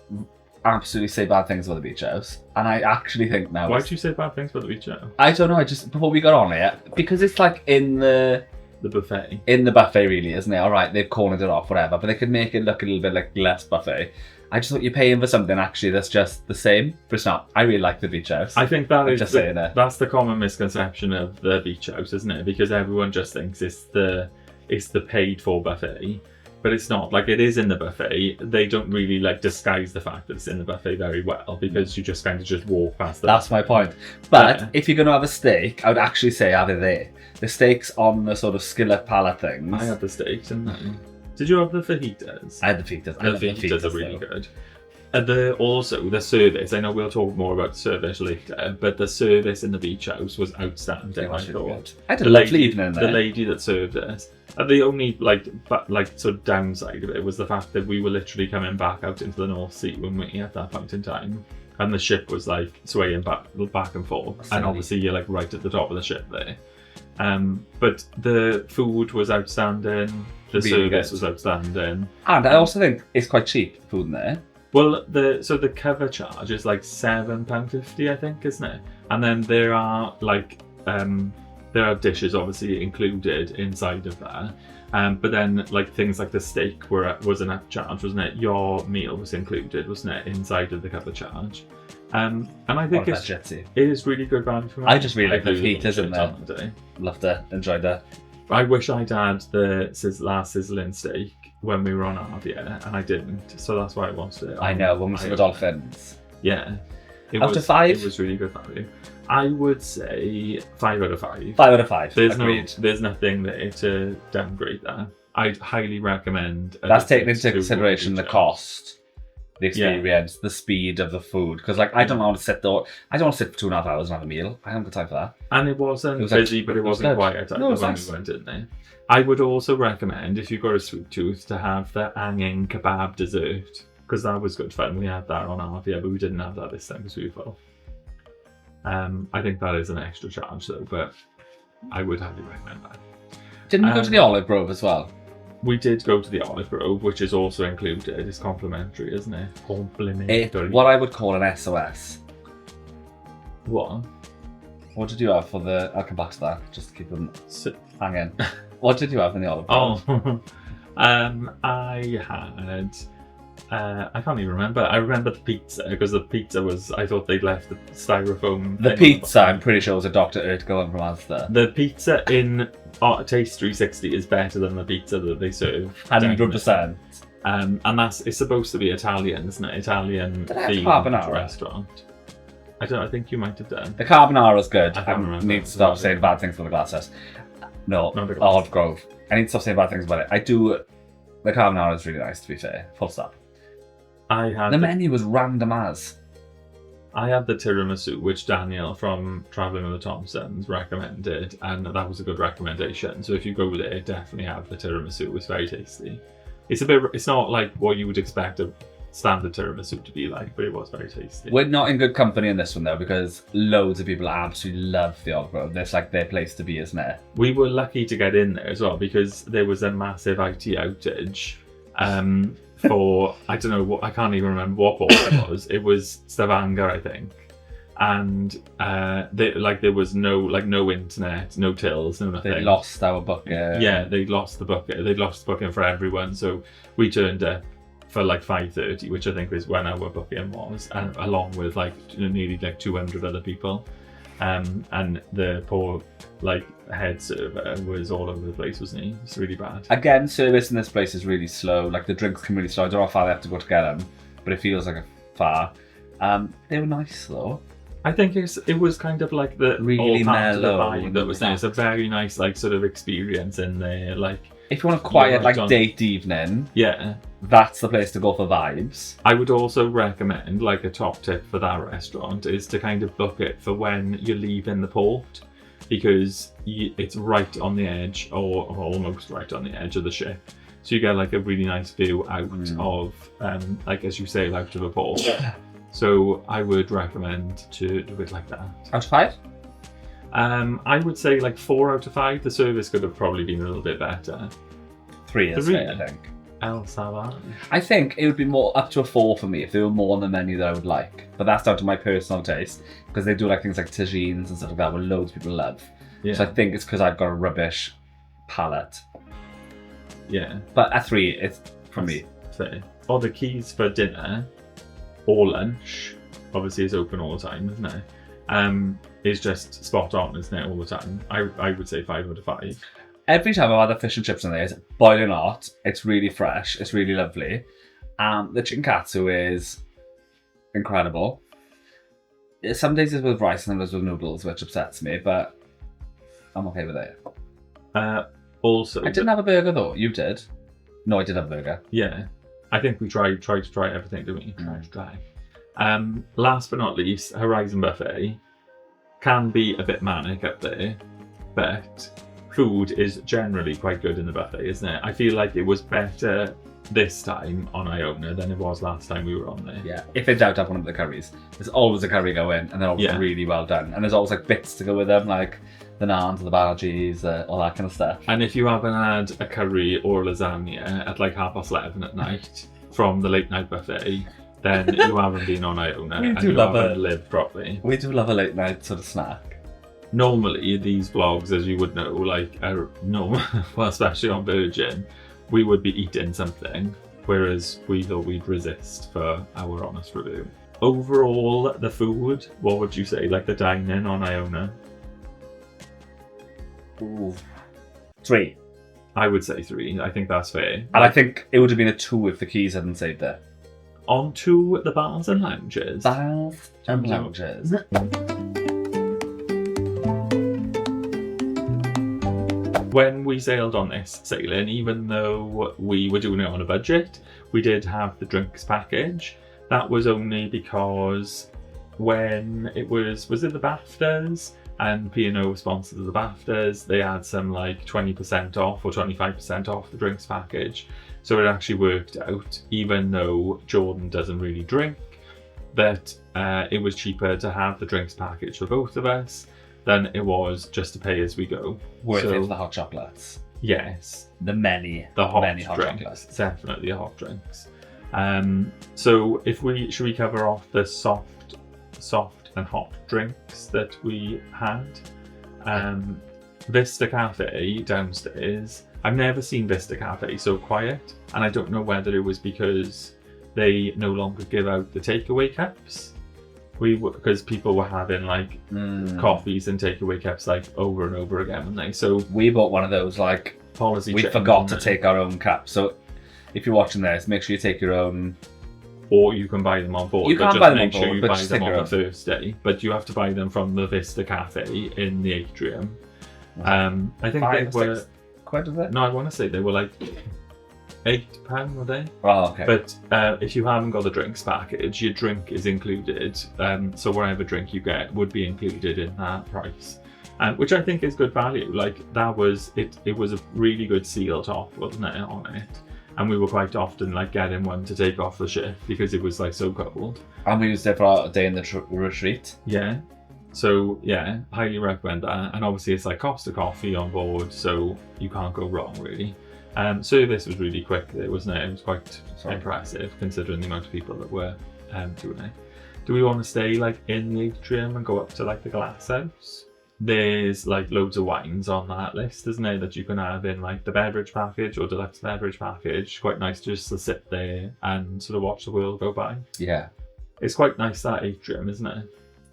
Speaker 2: absolutely say bad things about the beach house, and I actually think now.
Speaker 1: Why do you say bad things about the beach house?
Speaker 2: I don't know. I just before we got on it because it's like in the
Speaker 1: buffet.
Speaker 2: buffet, really, isn't it? All right, they've cornered it off, whatever, but they could make it look a little bit like less buffet. I just thought you're paying for something actually that's just the same, but it's not. I really like the beach house.
Speaker 1: I think that
Speaker 2: I'm
Speaker 1: is
Speaker 2: just saying it.
Speaker 1: That's the common misconception of the beach house, isn't it? Because everyone just thinks it's the paid for buffet. But it's not. Like, it is in the buffet. They don't really like disguise the fact that it's in the buffet very well because you just kind of just walk past them.
Speaker 2: That's my point. But
Speaker 1: Yeah.
Speaker 2: if you're going to have a steak, I would actually say have it there. The steak's on the sort of skillet palette things.
Speaker 1: I had the steaks, didn't I? Did you have the fajitas?
Speaker 2: I had the fajitas. I
Speaker 1: The
Speaker 2: love
Speaker 1: fajitas are really
Speaker 2: though.
Speaker 1: good. Also, the service, I know we'll talk more about the service later, but the service in the beach house was outstanding, I thought.
Speaker 2: I had a
Speaker 1: The
Speaker 2: lovely
Speaker 1: lady-
Speaker 2: evening there.
Speaker 1: The lady that served us. The only sort of downside of it was the fact that we were literally coming back out into the North Sea when we at that point in time, and the ship was like swaying back and forth,
Speaker 2: Silly.
Speaker 1: and obviously you're like right at the top of the ship there. But the food was outstanding. The
Speaker 2: Really
Speaker 1: service
Speaker 2: good.
Speaker 1: was outstanding.
Speaker 2: And I also think it's quite cheap, food in there.
Speaker 1: Well, the cover charge is like £7.50, I think, isn't it? And then there are there are dishes obviously included inside of that. But then like things like the steak was an upcharge, wasn't it? Your meal was included, wasn't it, inside of the cover charge? And I think
Speaker 2: What a
Speaker 1: it is really good value for money.
Speaker 2: I just really like the
Speaker 1: do
Speaker 2: fajitas in
Speaker 1: love it on the day.
Speaker 2: Loved it. Enjoyed it.
Speaker 1: I wish I'd had the last sizzling steak when we were on Avia, and I didn't, so that's why I wanted it.
Speaker 2: I know, when we saw the dolphins.
Speaker 1: Yeah.
Speaker 2: Out of 5?
Speaker 1: It was really good value. I would say 5 out of 5.
Speaker 2: 5 out of 5.
Speaker 1: There's
Speaker 2: Agreed.
Speaker 1: there's nothing there to downgrade that. I'd highly recommend.
Speaker 2: That's taking into consideration the
Speaker 1: beach
Speaker 2: cost, the experience, the speed of the food. Because like I don't want to sit there. I don't want to sit for 2.5 hours and have a meal. I haven't got time for that.
Speaker 1: And it wasn't
Speaker 2: It was
Speaker 1: busy,
Speaker 2: like-
Speaker 1: but it
Speaker 2: it was
Speaker 1: wasn't
Speaker 2: good.
Speaker 1: quiet
Speaker 2: No, it was
Speaker 1: when
Speaker 2: nice.
Speaker 1: we went in there. I would also recommend, if you've got a sweet tooth, to have the hanging kebab dessert, because that was good fun. We had that on Avia, but we didn't have that this time because we were full. I think that is an extra charge though, but I would highly recommend that.
Speaker 2: Didn't we go to the Olive Grove as well?
Speaker 1: We did go to the Olive Grove, which is also included. It's complimentary, isn't it? Complimentary.
Speaker 2: What I would call an SOS.
Speaker 1: What?
Speaker 2: What did you have for the? I'll come back to that. Just to keep them
Speaker 1: So,
Speaker 2: hanging. What did you have in the Olive Grove?
Speaker 1: oh, I had. I can't even remember. I remember the pizza because the pizza was. I thought they'd left the styrofoam.
Speaker 2: The
Speaker 1: thing on
Speaker 2: pizza, I'm pretty sure, was a Dr. Urtko one from Asda.
Speaker 1: The pietzza in Taste 360 is better than the pizza that they serve.
Speaker 2: 100%.
Speaker 1: And it's supposed to be Italian, isn't it? Italian
Speaker 2: Did I have
Speaker 1: themed
Speaker 2: carbonara?
Speaker 1: restaurant. I think you might have done.
Speaker 2: The carbonara's good.
Speaker 1: I can't
Speaker 2: I
Speaker 1: remember.
Speaker 2: need to stop saying bad things about the glasses. No,
Speaker 1: No, the glasses.
Speaker 2: Olive Grove. I need to stop saying bad things about it. I do. The carbonara is really nice, to be fair. Full stop.
Speaker 1: I had
Speaker 2: The menu was random as.
Speaker 1: I had the tiramisu, which Daniel from Travelling with the Thompsons recommended, and that was a good recommendation. So if you go there, definitely have the tiramisu. It was very tasty. It's not like what you would expect a standard tiramisu to be like, but it was very tasty.
Speaker 2: We're not in good company in this one though, because loads of people absolutely love the Olive Grove. That's like their place to be, isn't it?
Speaker 1: We were lucky to get in there as well because there was a massive IT outage for I don't know what, I can't even remember what port it was. It was Stavanger, I think. And there was no internet, no tills, no nothing.
Speaker 2: They lost our bucket.
Speaker 1: Yeah, they lost the bucket. They lost the booking for everyone. So we turned up for like 5:30, which I think is when our booking was, and along with nearly 200 other people. And the poor head server was all over the place, wasn't he? It's really bad.
Speaker 2: Again, service in this place is really slow. Like the drinks come really slow. I don't know how far they have to go to get them, but it feels like a far. They were nice though.
Speaker 1: I think it was kind of like the
Speaker 2: really mellow
Speaker 1: vibe that was there. It's a very nice sort of experience in there.
Speaker 2: If you want a quiet date evening,
Speaker 1: yeah,
Speaker 2: that's the place to go for vibes.
Speaker 1: I would also recommend a top tip for that restaurant is to kind of book it for when you're leaving the port, because it's right on the edge or almost right on the edge of the ship. So you get a really nice view out of as you say, out of the port.
Speaker 2: Yeah.
Speaker 1: So I would recommend to do it like that.
Speaker 2: Out of 5?
Speaker 1: I would say 4 out of 5. The service could have probably been a little bit better.
Speaker 2: 3 is fair, I think.
Speaker 1: El Salway.
Speaker 2: I think it would be more up to a 4 for me if there were more on the menu that I would like. But that's down to my personal taste, because they do things like tagines and stuff like that, which loads of people love. Yeah. So I think it's because I've got a rubbish palate.
Speaker 1: Yeah.
Speaker 2: But a 3, it's for me.
Speaker 1: Fair. Or the keys for dinner or lunch, obviously it's open all the time, isn't it? Is just spot on, isn't it, all the time? I would say 5 out of 5.
Speaker 2: Every time I've had the fish and chips in there, it's boiling hot, it's really fresh, it's really lovely. The chicken katsu is incredible. Some days it's with rice and some days with noodles, which upsets me, but I'm okay with it.
Speaker 1: Also,
Speaker 2: I didn't have a burger though. You did? No, I did have a burger.
Speaker 1: Yeah. I think we tried to try everything, didn't we? Try. Last but not least, Horizon Buffet can be a bit manic up there, but food is generally quite good in the buffet, isn't it? I feel like it was better this time on Iona than it was last time we were on there.
Speaker 2: Yeah, if in doubt, have one of the curries. There's always a curry going, and they're always really well done. And there's always bits to go with them, like the naans, the bhajis, all that kind of stuff.
Speaker 1: And if you haven't had a curry or lasagna at 11:30 at night from the late night buffet, then you haven't been on Iona and you haven't lived properly.
Speaker 2: We do love a late night sort of snack.
Speaker 1: Normally, these vlogs, as you would know, well, especially on Virgin, we would be eating something, whereas we thought we'd resist for our honest review. Overall, the food, what would you say, the dining on Iona?
Speaker 2: Ooh. 3.
Speaker 1: I would say 3. I think that's fair.
Speaker 2: And I think it would have been a 2 if the keys hadn't saved it.
Speaker 1: On to the bars and lounges.
Speaker 2: Bars and lounges.
Speaker 1: When we sailed on this sailing, even though we were doing it on a budget, we did have the drinks package. That was only because when it was it the BAFTAs? And P&O sponsored the BAFTAs, they had some 20% off or 25% off the drinks package. So it actually worked out, even though Jordan doesn't really drink, that it was cheaper to have the drinks package for both of us than it was just to pay as we go.
Speaker 2: Worth it for the hot chocolates.
Speaker 1: Yes.
Speaker 2: The many
Speaker 1: hot
Speaker 2: drinks.
Speaker 1: Chocolates. Definitely the hot drinks. So should we cover off the soft and hot drinks that we had? Vista Cafe downstairs. I've never seen Vista Cafe so quiet, and I don't know whether it was because they no longer give out the takeaway cups. Because people were having coffees and takeaway cups over and over again, weren't they? So
Speaker 2: we bought one of those
Speaker 1: policy.
Speaker 2: We forgot to take our own cups. So if you're watching this, make sure you take your own.
Speaker 1: Or you can buy them on board.
Speaker 2: You can buy them on board,
Speaker 1: you buy them on the first day. But you have to buy them from the Vista Cafe in the atrium. I think they were.
Speaker 2: Quid, was it?
Speaker 1: No, I want to say they were £8 a day.
Speaker 2: Oh, okay.
Speaker 1: But if you haven't got the drinks package, your drink is included. So whatever drink you get would be included in that price, which I think is good value. That was it. It was a really good seal top, wasn't it, on it? And we were quite often getting one to take off the ship because it was so cold.
Speaker 2: And we used it for a day in the retreat.
Speaker 1: Yeah. So yeah, highly recommend that. And obviously it's Costa coffee on board, so you can't go wrong really. Service was really quick there, wasn't it? It was quite impressive considering the amount of people that were doing it. Do we want to stay like in the atrium and go up to like the glass house? There's like loads of wines on that list, isn't there, that you can have in like the beverage package or deluxe beverage package. Quite nice just to sit there and sort of watch the world go by.
Speaker 2: Yeah.
Speaker 1: It's quite nice, that atrium, isn't it?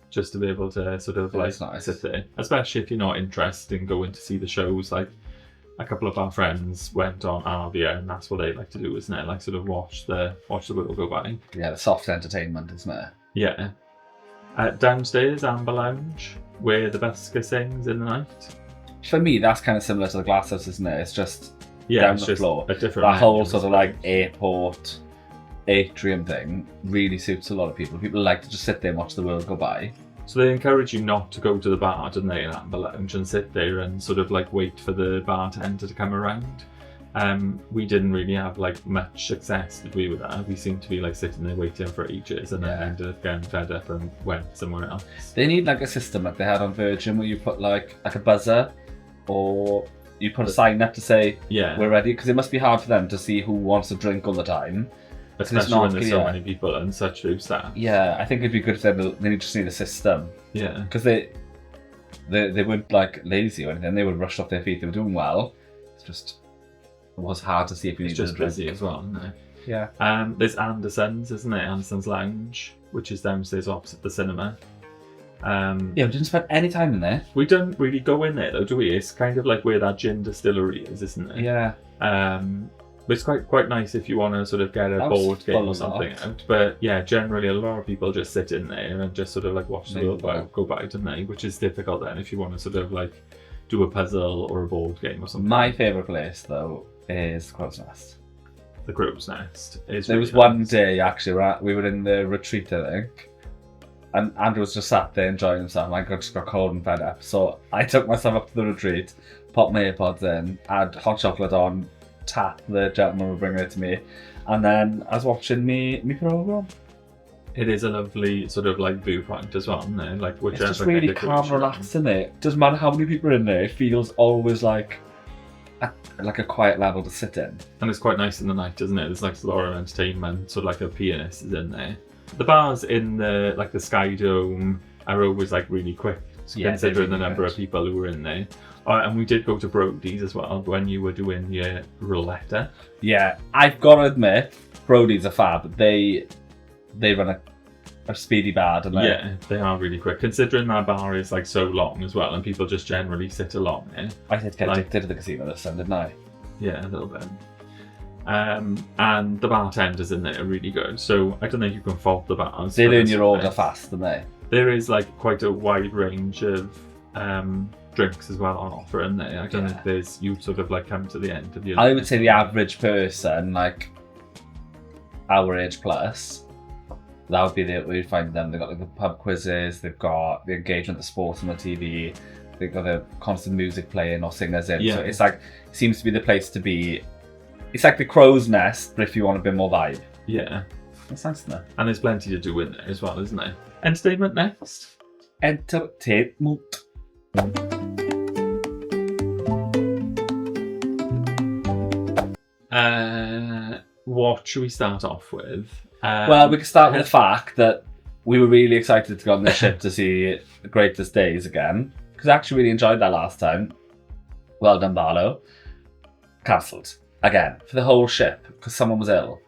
Speaker 1: Just to be able to sort of like sit there, especially if you're not interested in going to see the shows. Like a couple of our friends went on Arvia, and that's what they like to do, isn't it? Like sort of watch the world go by.
Speaker 2: Yeah, the soft entertainment, isn't it?
Speaker 1: Yeah. Downstairs, Amber Lounge, where the busker sings in the night.
Speaker 2: For me, that's kind of similar to the glass house, isn't it? It's just
Speaker 1: Yeah,
Speaker 2: down
Speaker 1: it's
Speaker 2: the
Speaker 1: just
Speaker 2: floor.
Speaker 1: a different.
Speaker 2: That whole
Speaker 1: mechanism.
Speaker 2: sort of like airport atrium thing really suits a lot of people. People like to just sit there and watch the world go by.
Speaker 1: So they encourage you not to go to the bar, don't they, in Amber Lounge, and sit there and sort of like wait for the bartender to come around. We didn't really have like much success, did we, with that? We seemed to be like sitting there waiting for ages, and then ended up getting fed up and went somewhere else.
Speaker 2: They need like a system like they had on Virgin, where you put like a buzzer, or you put a sign up to say we're ready, because it must be hard for them to see who wants to drink all the time.
Speaker 1: Especially when there's so many people and such few staff.
Speaker 2: Yeah, I think it'd be good if they just need a system.
Speaker 1: Yeah.
Speaker 2: Because they weren't like lazy or anything. They were rushed off their feet. They were doing well. It's just, it was hard to see if you needed a drink.
Speaker 1: Busy as well, isn't it?
Speaker 2: Yeah.
Speaker 1: There's Anderson's, isn't it? Anderson's Lounge, which is downstairs opposite the cinema.
Speaker 2: Yeah, we didn't spend any time in there.
Speaker 1: We don't really go in there though, do we? It's kind of like where that gin distillery is, isn't it?
Speaker 2: Yeah.
Speaker 1: But it's quite nice if you want to sort of get a board game or something out. But yeah, generally a lot of people just sit in there and just sort of like watch the world go by, don't they? Which is difficult then if you want to sort of like do a puzzle or a board game or something.
Speaker 2: My favourite place though is Crow's Nest.
Speaker 1: The Crow's Nest is.
Speaker 2: There was one day actually, we were in the retreat, I think, and Andrew was just sat there enjoying himself. I just got cold and fed up, so I took myself up to the retreat, popped my AirPods in, had hot chocolate on, tap the gentleman would bring it to me, and then I was watching me program.
Speaker 1: It is a lovely sort of like viewpoint as well, isn't it? Like
Speaker 2: it's just really calm, relaxed, isn't it? Doesn't matter how many people are in there, it feels always like a quiet level to sit in.
Speaker 1: And it's quite nice in the night, isn't it? There's like a lot of entertainment, sort of like a pianist is in there. The bars in the like the Sky Dome are always like really quick, considering the number of people who were in there. And we did go to Brody's as well when you were doing your roulette.
Speaker 2: Yeah, I've got to admit, Brody's are fab. They run a speedy bar, don't they?
Speaker 1: Yeah, they are really quick. Considering that bar is like so long as well, and people just generally sit along it.
Speaker 2: I did get addicted to the casino this time, didn't I?
Speaker 1: Yeah, a little bit. And the bartenders in there are really good. So I don't think you can fault the bars.
Speaker 2: They learn your order fast, don't they?
Speaker 1: There is like quite a wide range of drinks as well on offer in there. I don't think there's, you sort of like come to the end of your.
Speaker 2: I would say the average person, like our age plus, that would be we'd find them. They've got like the pub quizzes, they've got the engagement, the sports on the TV, they've got the constant music playing or singers in. So it's like, it seems to be the place to be. It's like the Crow's Nest, but if you want a bit more vibe.
Speaker 1: Yeah.
Speaker 2: That's nice, isn't it?
Speaker 1: And there's plenty to do in there as well, isn't there? Entertainment next.
Speaker 2: Entertainment.
Speaker 1: What should we start off with?
Speaker 2: Well, we can start with the fact that we were really excited to go on the ship to see The Greatest Days again, because I actually really enjoyed that last time. Well done, Barlow. Cancelled again for the whole ship because someone was ill.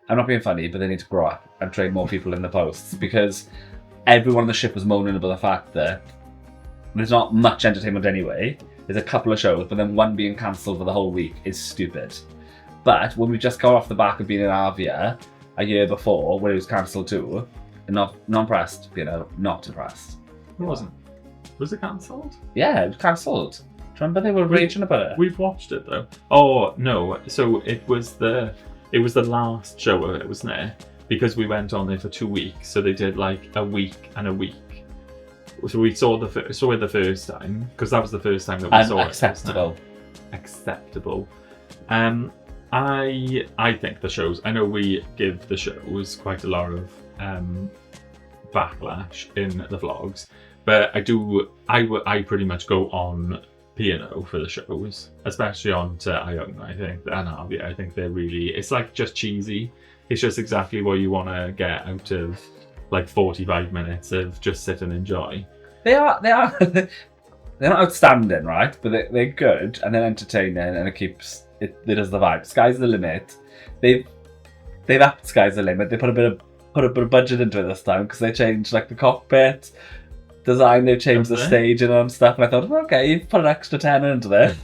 Speaker 2: I'm not being funny, but they need to grow up and train more people in the posts, because everyone on the ship was moaning about the fact that there's not much entertainment anyway. There's a couple of shows, but then one being cancelled for the whole week is stupid. But when we just got off the back of being in Arvia a year before, when it was cancelled too, not impressed, not impressed.
Speaker 1: It wasn't. Was it cancelled?
Speaker 2: Yeah, it was cancelled. Do you remember they were raging about it?
Speaker 1: We've watched it though. Oh no! So it was the last show of it, wasn't it? Because we went on there for 2 weeks, so they did like a week and a week. So we saw it the first time, because that was the first time that we saw it.
Speaker 2: Acceptable.
Speaker 1: Acceptable. I think the shows. I know we give the shows quite a lot of backlash in the vlogs, but I pretty much go on P&O for the shows, especially on to Iona, I think, and Harvey. I think they're really, it's like just cheesy. It's just exactly what you want to get out of like 45 minutes of just sit and enjoy.
Speaker 2: They are they're not outstanding, right? But they're good and they're entertaining, and it does the vibe. Sky's the limit. They've upped Sky's the limit. They put a bit of budget into it this time because they changed like the cockpit design. They've changed the stage and stuff, and I thought, okay, you've put an extra 10 into there.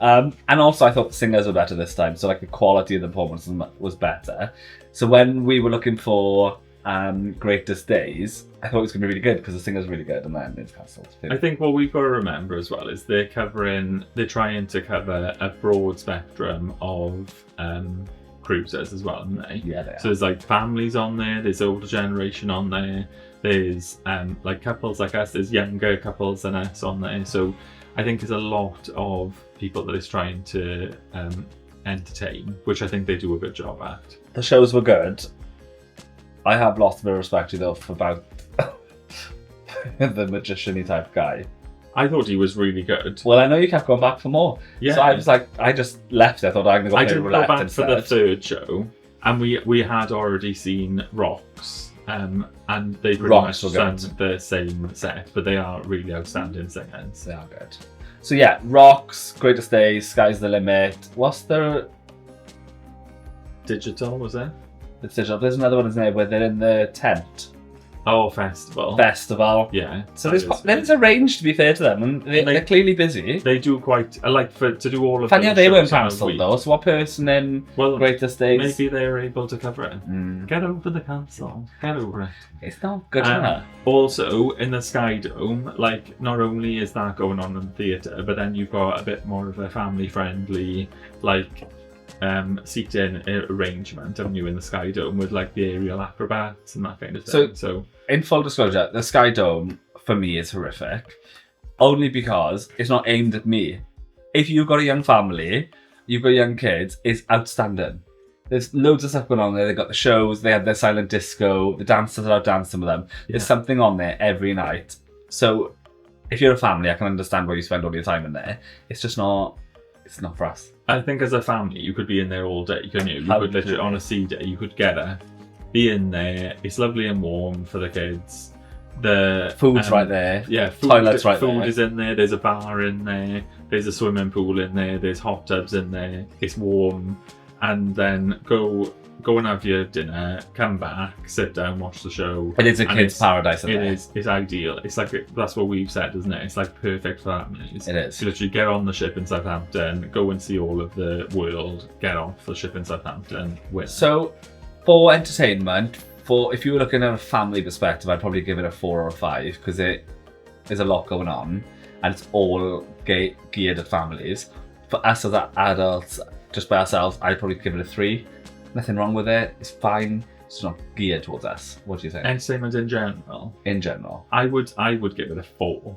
Speaker 2: And also I thought the singers were better this time, so like the quality of the performance was better. So when we were looking for Greatest Days, I thought it was going to be really good because the singer's really good, and then it's cancelled.
Speaker 1: I think what we've got to remember as well is they're trying to cover a broad spectrum of cruisers as well, aren't they?
Speaker 2: Yeah, they are.
Speaker 1: So there's like families on there, there's older generation on there, there's like couples like us, there's younger couples than us on there. So I think there's a lot of people that is trying to entertain, which I think they do a good job at.
Speaker 2: The shows were good. I have lost a bit of respect though for about the magician-y type guy.
Speaker 1: I thought he was really good.
Speaker 2: Well, I know you kept going back for more.
Speaker 1: Yeah.
Speaker 2: So I was like, I just left. I thought I'm going to go
Speaker 1: go back for the third show, and we had already seen Rocks, and they pretty much sang the same set, but they are really outstanding singers.
Speaker 2: They are good. So yeah, Rocks, Greatest Days, Sky's the Limit. What's the
Speaker 1: Digital, was it?
Speaker 2: It's digital. There's another one, isn't there, where they're in the tent.
Speaker 1: Oh, festival.
Speaker 2: Yeah. So there's a range, to be fair to them, and they're clearly busy.
Speaker 1: They do quite, to do all of
Speaker 2: Funny how
Speaker 1: those
Speaker 2: they weren't
Speaker 1: shows in a
Speaker 2: cancelled
Speaker 1: week.
Speaker 2: though, so what person in Greatest Days?
Speaker 1: Maybe they're able to cover it. Get over the cancel. Get over it.
Speaker 2: It's not good enough.
Speaker 1: Also, in the Sky Dome, like, not only is that going on in the theatre, but then you've got a bit more of a family-friendly, like, seating arrangement, haven't you, in the Sky Dome with like the aerial acrobats and that kind of thing. So
Speaker 2: in full disclosure, the Sky Dome for me is horrific, only because it's not aimed at me. If you've got a young family, you've got young kids, it's outstanding. There's loads of stuff going on there. They've got the shows, they have their silent disco, the dancers are out dancing with them. There's something on there every night. So if you're a family, I can understand why you spend all your time in there. It's just not, it's not for us.
Speaker 1: I think as a family, you could be in there all day, couldn't you? You could literally, on a sea day, you could be in there. It's lovely and warm for the kids. The
Speaker 2: food's right there.
Speaker 1: Yeah,
Speaker 2: toilets right there.
Speaker 1: Food is in there. There's a bar in there. There's a swimming pool in there. There's hot tubs in there. It's warm, and then go and have your dinner. Come back, sit down, watch the show.
Speaker 2: It is a kid's paradise.
Speaker 1: It's ideal. It's like that's what we've said, isn't it? It's like perfect for families.
Speaker 2: It is.
Speaker 1: You literally get on the ship in Southampton, go and see all of the world. Get off the ship in Southampton. Win.
Speaker 2: So, for entertainment, if you were looking at a family perspective, I'd probably give it a 4 or a 5 because there's a lot going on and it's all geared at families. For us as adults, just by ourselves, I'd probably give it a 3. Nothing wrong with it. It's fine. It's not geared towards us. What do you think?
Speaker 1: Entertainment in general.
Speaker 2: In general,
Speaker 1: I would give it a 4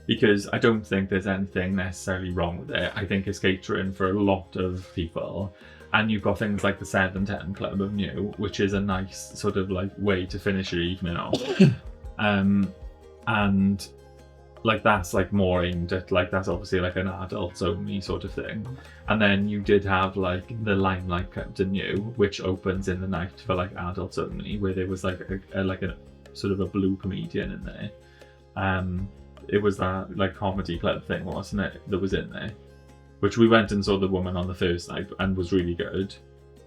Speaker 1: because I don't think there's anything necessarily wrong with it. I think it's catering for a lot of people, and you've got things like the 7:10 Club of New, which is a nice sort of like way to finish your evening off, and like that's like more aimed at like that's obviously like an adults only sort of thing. And then you did have like the Limelight Club to New, which opens in the night for like adults only, where there was like a sort of a blue comedian in there. It was that like comedy club thing, wasn't it, that was in there, which we went and saw the woman on the first night and was really good.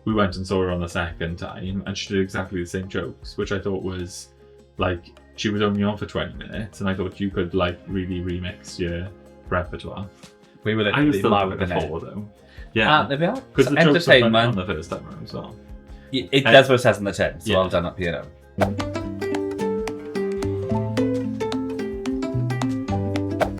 Speaker 1: We went and saw her on the second time and she did exactly the same jokes, which I thought was like, she was only on for 20 minutes, and I thought you could like really remix your repertoire.
Speaker 2: we were
Speaker 1: I was
Speaker 2: literally
Speaker 1: still
Speaker 2: live
Speaker 1: doing
Speaker 2: with
Speaker 1: a
Speaker 2: it.
Speaker 1: 4 though. Yeah,
Speaker 2: There we are.
Speaker 1: because
Speaker 2: So
Speaker 1: the jokes were funny
Speaker 2: entertainment.
Speaker 1: on the first time around as well.
Speaker 2: It does what it says in the tin, so
Speaker 1: Yeah.
Speaker 2: well done up P&O.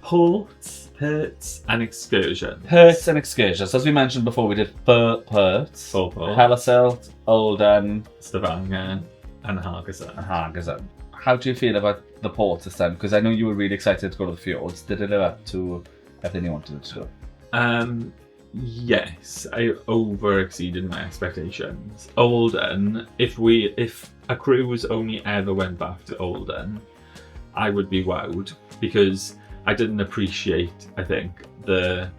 Speaker 1: Ports, Perts, and excursions.
Speaker 2: Perts and excursions. As we mentioned before, we did Perts,
Speaker 1: Four ports.
Speaker 2: Hellesylt, Olden,
Speaker 1: Stavanger, and Haugesund.
Speaker 2: and Haugesund. How do you feel about the ports this time? Because I know you were really excited to go to the fjords. Did it live up to everything you wanted it to do?
Speaker 1: Yes, I over exceeded my expectations. Olden, if a cruise only ever went back to Olden, I would be wowed, because I didn't appreciate, I think, the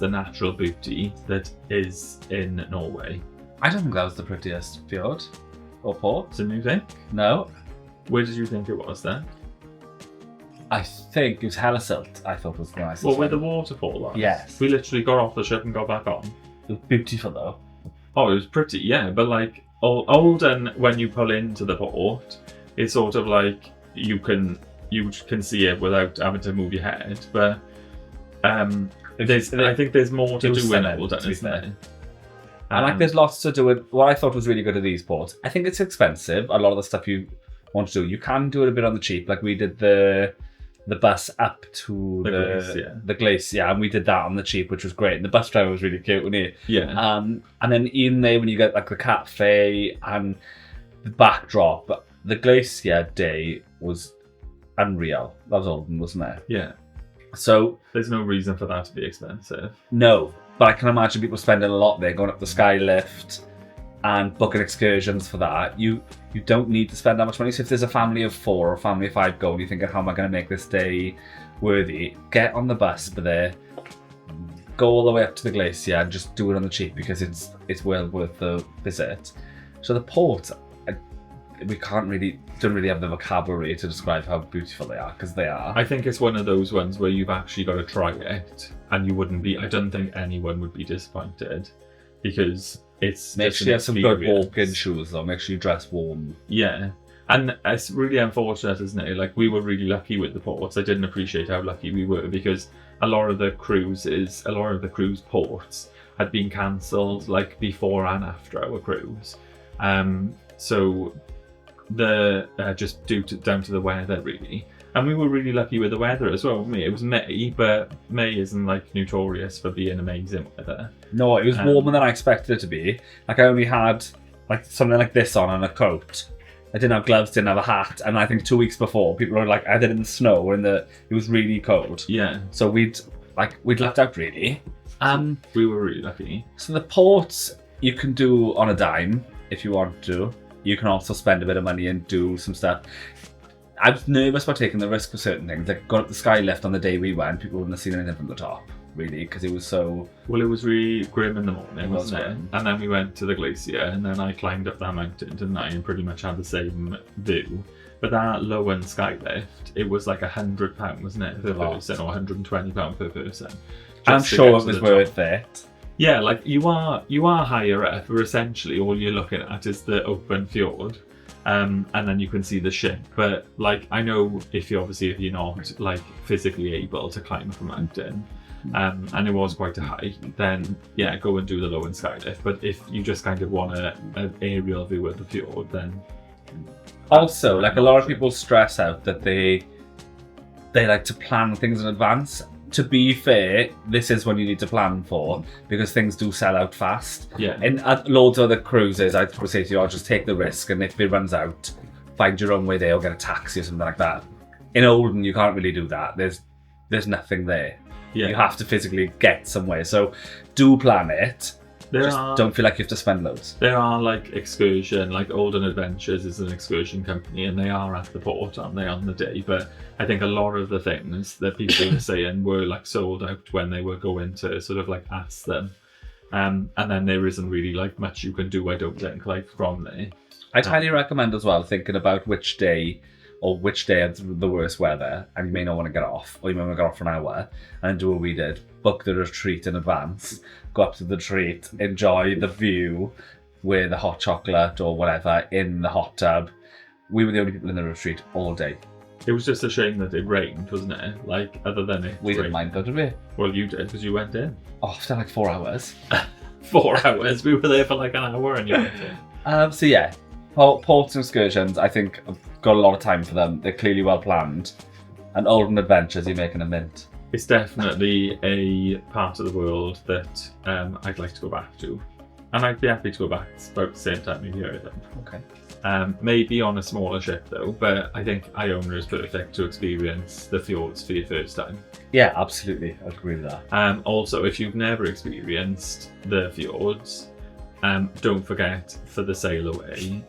Speaker 1: natural beauty that is in Norway.
Speaker 2: I don't think that was the prettiest fjord or port.
Speaker 1: Didn't you think?
Speaker 2: No.
Speaker 1: Where did you think it was then?
Speaker 2: I think it was Hellesylt. I thought was the nicest.
Speaker 1: Well, where the
Speaker 2: one.
Speaker 1: waterfall was.
Speaker 2: Yes.
Speaker 1: We literally got off the ship and got back on.
Speaker 2: It was beautiful though.
Speaker 1: Oh, it was pretty, yeah. But like Olden, when you pull into the port, it's sort of like you can see it without having to move your head. But I think there's more to do in Olden, isn't there?
Speaker 2: And like there's lots to do with what I thought was really good at these ports. I think it's expensive. A lot of the stuff you want to do, you can do it a bit on the cheap. Like we did the bus up to the glacier, and we did that on the cheap, which was great. And the bus driver was really cute, wasn't he?
Speaker 1: Yeah.
Speaker 2: And then in there, when you get like the cafe and the backdrop, the glacier day was unreal. That was Olden, wasn't it?
Speaker 1: Yeah.
Speaker 2: So
Speaker 1: there's no reason for that to be expensive.
Speaker 2: No, but I can imagine people spending a lot there, going up the sky lift and booking excursions for that. You don't need to spend that much money. So if there's a family of 4 or a family of 5 going, you're thinking, how am I going to make this day worthy? Get on the bus for there, go all the way up to the glacier and just do it on the cheap because it's well worth the visit. So the port, we don't really have the vocabulary to describe how beautiful they are, because they are.
Speaker 1: I think it's one of those ones where you've actually got to try it, and you wouldn't be. I don't think anyone would be disappointed, because it's.
Speaker 2: Make sure you have some good walk-in shoes, though. Make sure you dress warm.
Speaker 1: Yeah, and it's really unfortunate, isn't it? Like we were really lucky with the ports. I didn't appreciate how lucky we were, because a lot of the cruise ports had been cancelled like before and after our cruise. So just down to the weather really, and we were really lucky with the weather as well. It was May, but May isn't like notorious for being amazing weather.
Speaker 2: No, it was warmer than I expected it to be. Like I only had like something like this on and a coat. I didn't have gloves, didn't have a hat, and I think 2 weeks before people were like, I did it in the snow and it was really cold.
Speaker 1: Yeah.
Speaker 2: So we'd lucked out really.
Speaker 1: We were really lucky.
Speaker 2: So the ports you can do on a dime if you want to. You can also spend a bit of money and do some stuff. I was nervous about taking the risk of certain things. Like got up the sky lift on the day we went, people wouldn't have seen anything from the top, really, because it was so...
Speaker 1: Well, it was really grim in the morning, wasn't it?
Speaker 2: Grim.
Speaker 1: And then we went to the glacier, and then I climbed up that mountain, didn't I, and pretty much had the same view. But that low end sky lift, it was like £100, wasn't it, per person, or £120 per person.
Speaker 2: I'm sure it was worth it.
Speaker 1: Yeah, like you are higher up, where essentially all you're looking at is the open fjord, and then you can see the ship. But like I know if you're not like physically able to climb up a mountain, and it was quite a hike, then yeah, go and do the low and sky lift. But if you just kind of want an aerial view of the fjord, then
Speaker 2: also like a lot of people stress out that they like to plan things in advance. To be fair, this is when you need to plan for, because things do sell out fast.
Speaker 1: Yeah.
Speaker 2: And at loads of other cruises, I would say to you, I'll just take the risk, and if it runs out, find your own way there or get a taxi or something like that. In Olden, you can't really do that. There's nothing there.
Speaker 1: Yeah.
Speaker 2: You have to physically get somewhere. So do plan it. Don't feel like you have to spend loads.
Speaker 1: There are like like Olden Adventures is an excursion company, and they are at the port, aren't they, on the day? But I think a lot of the things that people were saying were like sold out when they were going to sort of like ask them. And then there isn't really like much you can do, I don't think, like from there.
Speaker 2: I'd highly recommend as well thinking about which day had the worst weather, and you may not want to get off, or you may want to get off for an hour, and do what we did. Book the retreat in advance, go up to the retreat, enjoy the view with the hot chocolate or whatever in the hot tub. We were the only people in the retreat all day.
Speaker 1: It was just a shame that it rained, wasn't it? Like, other than it
Speaker 2: We didn't mind though, did we?
Speaker 1: Well, you did, because you went in.
Speaker 2: Oh, after like 4 hours.
Speaker 1: 4 hours? We were there for like an hour and you went in.
Speaker 2: So yeah, ports and excursions, I think I've got a lot of time for them. They're clearly well planned. And Olden Adventures, you're making a mint.
Speaker 1: It's definitely a part of the world that I'd like to go back to. And I'd be happy to go back about the same time of year, I think.
Speaker 2: Okay.
Speaker 1: Maybe on a smaller ship though, but I think Iona is perfect to experience the fjords for your first time.
Speaker 2: Yeah, absolutely. I agree with that.
Speaker 1: Also, if you've never experienced the fjords, don't forget for the sail away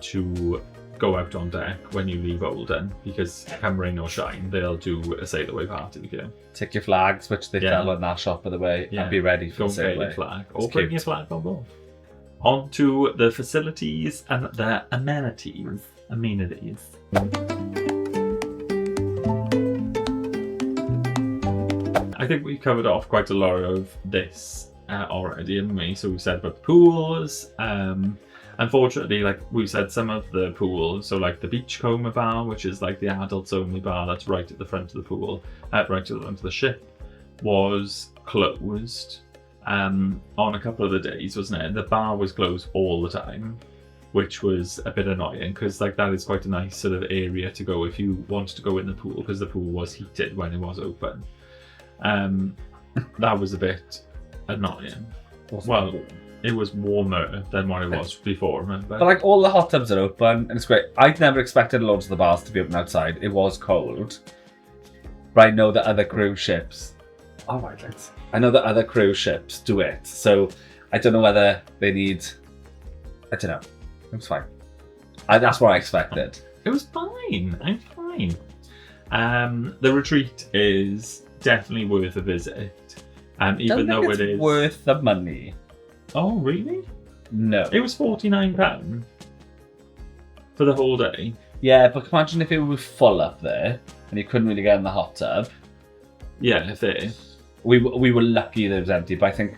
Speaker 1: to go out on deck when you leave Olden, because come rain or shine, they'll do a sail away party with you.
Speaker 2: Take your flags, which they sell in that shop, by the way, and be ready for
Speaker 1: Go
Speaker 2: the sail
Speaker 1: get your
Speaker 2: away.
Speaker 1: flag, or bring your flag on board. On to the facilities and the amenities. I think we covered off quite a lot of this already, haven't we? So we said about the pools. Unfortunately, like we said, some of the pools, so like the Beachcomber bar, which is like the adults only bar that's right at the front of the pool, right at the front of the ship, was closed on a couple of the days, wasn't it? The bar was closed all the time, which was a bit annoying, because like that is quite a nice sort of area to go if you wanted to go in the pool, because the pool was heated when it was open. That was a bit annoying. Well, it was warmer than what it was before, remember?
Speaker 2: But like all the hot tubs are open, and it's great. I'd never expected loads of the bars to be open outside. It was cold. But I know that other cruise ships... Oh, right, I know that other cruise ships do it. So I don't know whether they need... I don't know. It was fine. That's what I expected.
Speaker 1: It was fine. I'm fine. The retreat is definitely worth a visit. Even though it is
Speaker 2: worth the money.
Speaker 1: Oh, really?
Speaker 2: No.
Speaker 1: It was £49 for the whole day.
Speaker 2: Yeah, but imagine if it was full up there and you couldn't really get in the hot tub.
Speaker 1: Yeah, if it.
Speaker 2: We were lucky that it was empty, but I think...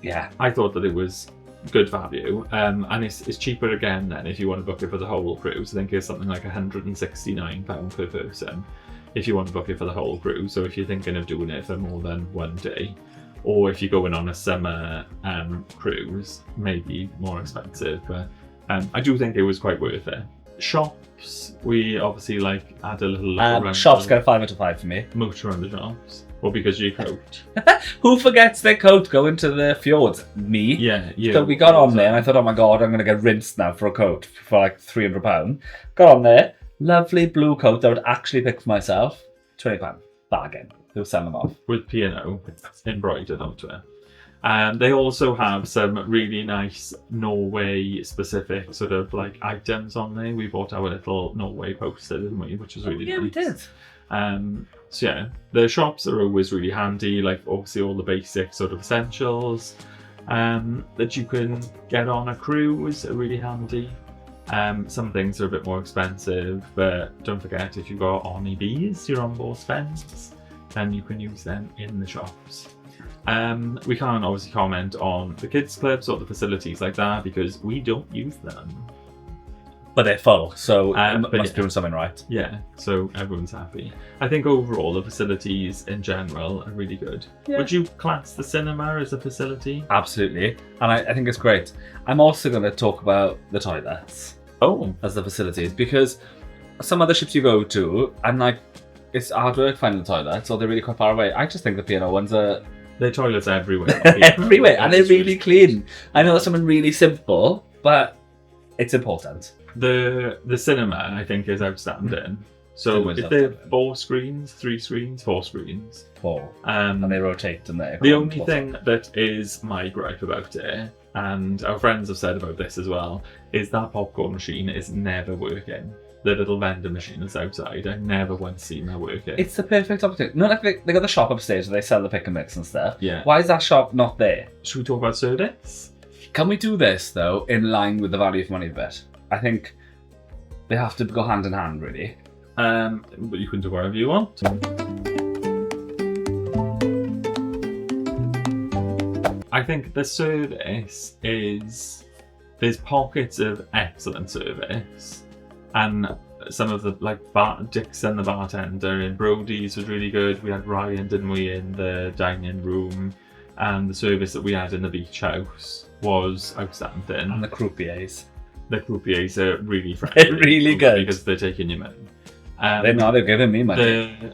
Speaker 2: Yeah.
Speaker 1: I thought that it was good value. And it's cheaper again then if you want to book it for the whole cruise. I think it's something like £169 per person if you want to book it for the whole cruise. So if you're thinking of doing it for more than one day, or if you're going on a summer cruise, maybe more expensive, but I do think it was quite worth it. Shops, we obviously like had a little look around.
Speaker 2: Shops get a 5 out of 5 for me.
Speaker 1: Mooch around the shops, or because you coat.
Speaker 2: Who forgets their coat going to the fjords? Me.
Speaker 1: Yeah, you.
Speaker 2: So we got on there and I thought, oh my god, I'm going to get rinsed now for a coat for like £300. Got on there, lovely blue coat that I would actually pick for myself, £20. Bargain. They'll sell them off.
Speaker 1: With P&O embroidered onto it. They also have some really nice Norway specific sort of like items on there. We bought our little Norway poster, didn't we? Which was really nice.
Speaker 2: Yeah, we did.
Speaker 1: So yeah, the shops are always really handy, like obviously all the basic sort of essentials that you can get on a cruise are really handy. Some things are a bit more expensive, but don't forget, if you've got ONIBs, your onboard spends, then you can use them in the shops. We can't obviously comment on the kids clubs or the facilities like that because we don't use them.
Speaker 2: But they're full, so
Speaker 1: but
Speaker 2: must be doing something right.
Speaker 1: Yeah, so everyone's happy. I think overall the facilities in general are really good.
Speaker 2: Yeah.
Speaker 1: Would you class the cinema as a facility?
Speaker 2: Absolutely, and I think it's great. I'm also going to talk about the toilets as the facilities, because some other ships you go to, I'm like, it's hard work finding the toilets, or they're really quite far away. I just think the P&O ones are...
Speaker 1: Their toilets are everywhere.
Speaker 2: everywhere, and they're really clean. I know that's something really simple, but it's important.
Speaker 1: The cinema, I think, is outstanding. So is there 4 screens, 3 screens, 4 screens?
Speaker 2: 4. And they rotate in there.
Speaker 1: The only thing that is my gripe about it, and our friends have said about this as well, is that popcorn machine is never working. The little vendor machine that's outside, I've never once seen that working.
Speaker 2: It's the perfect opportunity. No, like they got the shop upstairs where they sell the pick and mix and stuff.
Speaker 1: Yeah.
Speaker 2: Why is that shop not there?
Speaker 1: Should we talk about service?
Speaker 2: Can we do this, though, in line with the value for money bit? I think they have to go hand in hand, really.
Speaker 1: But you can do whatever you want. I think the service is... There's pockets of excellent service. And some of the, like, Dixon, the bartender in Brody's was really good. We had Ryan, didn't we, in the dining room. And the service that we had in the beach house was outstanding.
Speaker 2: And the croupiers.
Speaker 1: The croupiers are really friendly.
Speaker 2: They're really good.
Speaker 1: Because they're taking your money.
Speaker 2: They're giving me money.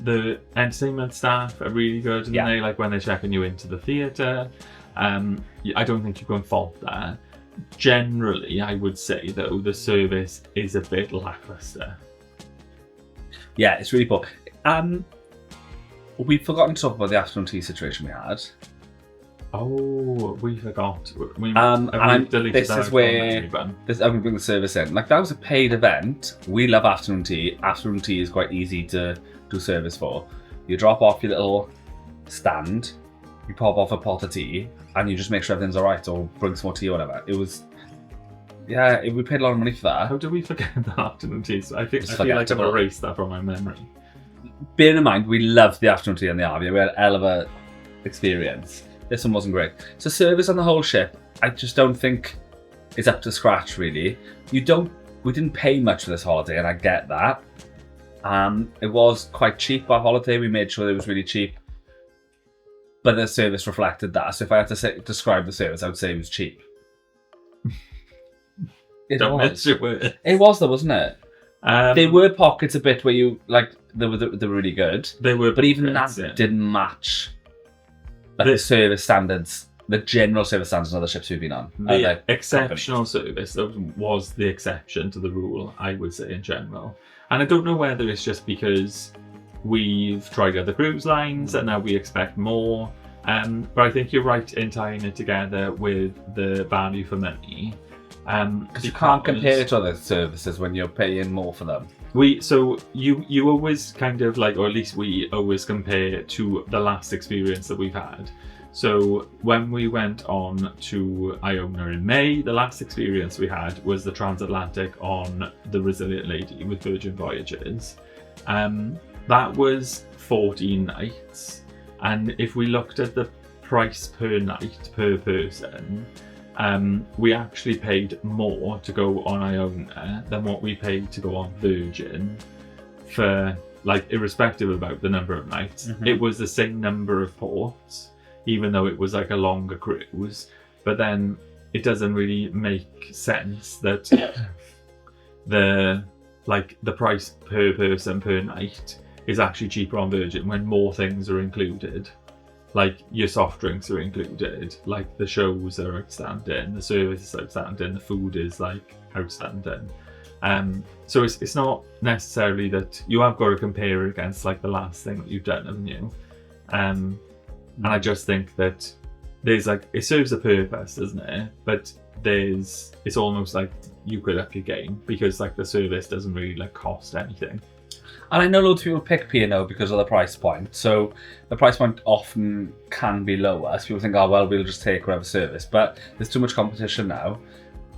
Speaker 1: The entertainment staff are really good, and they like when they're checking you into the theatre. I don't think you can fault that. Generally, I would say though the service is a bit lackluster.
Speaker 2: Yeah, it's really poor. We've forgotten to talk about the afternoon tea situation we had.
Speaker 1: Oh, we forgot. We
Speaker 2: And
Speaker 1: deleted
Speaker 2: this
Speaker 1: that
Speaker 2: is
Speaker 1: from
Speaker 2: where
Speaker 1: everyone.
Speaker 2: I'm going to bring the service in. Like, that was a paid event. We love afternoon tea. Afternoon tea is quite easy to do service for. You drop off your little stand, you pop off a pot of tea, and you just make sure everything's all right, or bring some more tea or whatever. It was, yeah, we paid a lot of money for that.
Speaker 1: How did we forget the afternoon tea? So I feel like I've
Speaker 2: forgettable.
Speaker 1: erased that from my memory.
Speaker 2: Bearing in mind, we loved the afternoon tea on the RV. We had a hell of a experience. This one wasn't great. So service on the whole ship, I just don't think is up to scratch, really. We didn't pay much for this holiday, and I get that. It was quite cheap, our holiday. We made sure it was really cheap. But the service reflected that. So if I had to describe the service, I would say it was cheap.
Speaker 1: Don't miss your word.
Speaker 2: It was though, wasn't it? There were pockets a bit where you, like, they were really good.
Speaker 1: They were,
Speaker 2: but even
Speaker 1: pockets,
Speaker 2: that didn't match the service standards, the general service standards on other ships we've been on.
Speaker 1: The exceptional service was the exception to the rule, I would say, in general. And I don't know whether it's just because we've tried other cruise lines and now we expect more. But I think you're right in tying it together with the value for money.
Speaker 2: Because you can't compare it to other services when you're paying more for them.
Speaker 1: You always kind of like, or at least we always compare to the last experience that we've had. So when we went on to Iona in May, the last experience we had was the transatlantic on the Resilient Lady with Virgin Voyages. That was 14 nights, and if we looked at the price per night per person, we actually paid more to go on Iona than what we paid to go on Virgin, for, like, irrespective about the number of nights.
Speaker 2: Mm-hmm.
Speaker 1: It was the same number of ports, even though it was like a longer cruise. But then it doesn't really make sense that the price per person per night is actually cheaper on Virgin when more things are included. Like, your soft drinks are included, like the shows are outstanding, the service is outstanding, the food is like outstanding. So it's not necessarily that you have got to compare it against like the last thing that you've done, haven't you? And I just think that there's like, it serves a purpose, doesn't it? But it's almost like you could up your game, because like the service doesn't really like cost anything.
Speaker 2: And I know loads of people pick P&O because of the price point. So the price point often can be lower. So people think, oh, well, we'll just take whatever service. But there's too much competition now.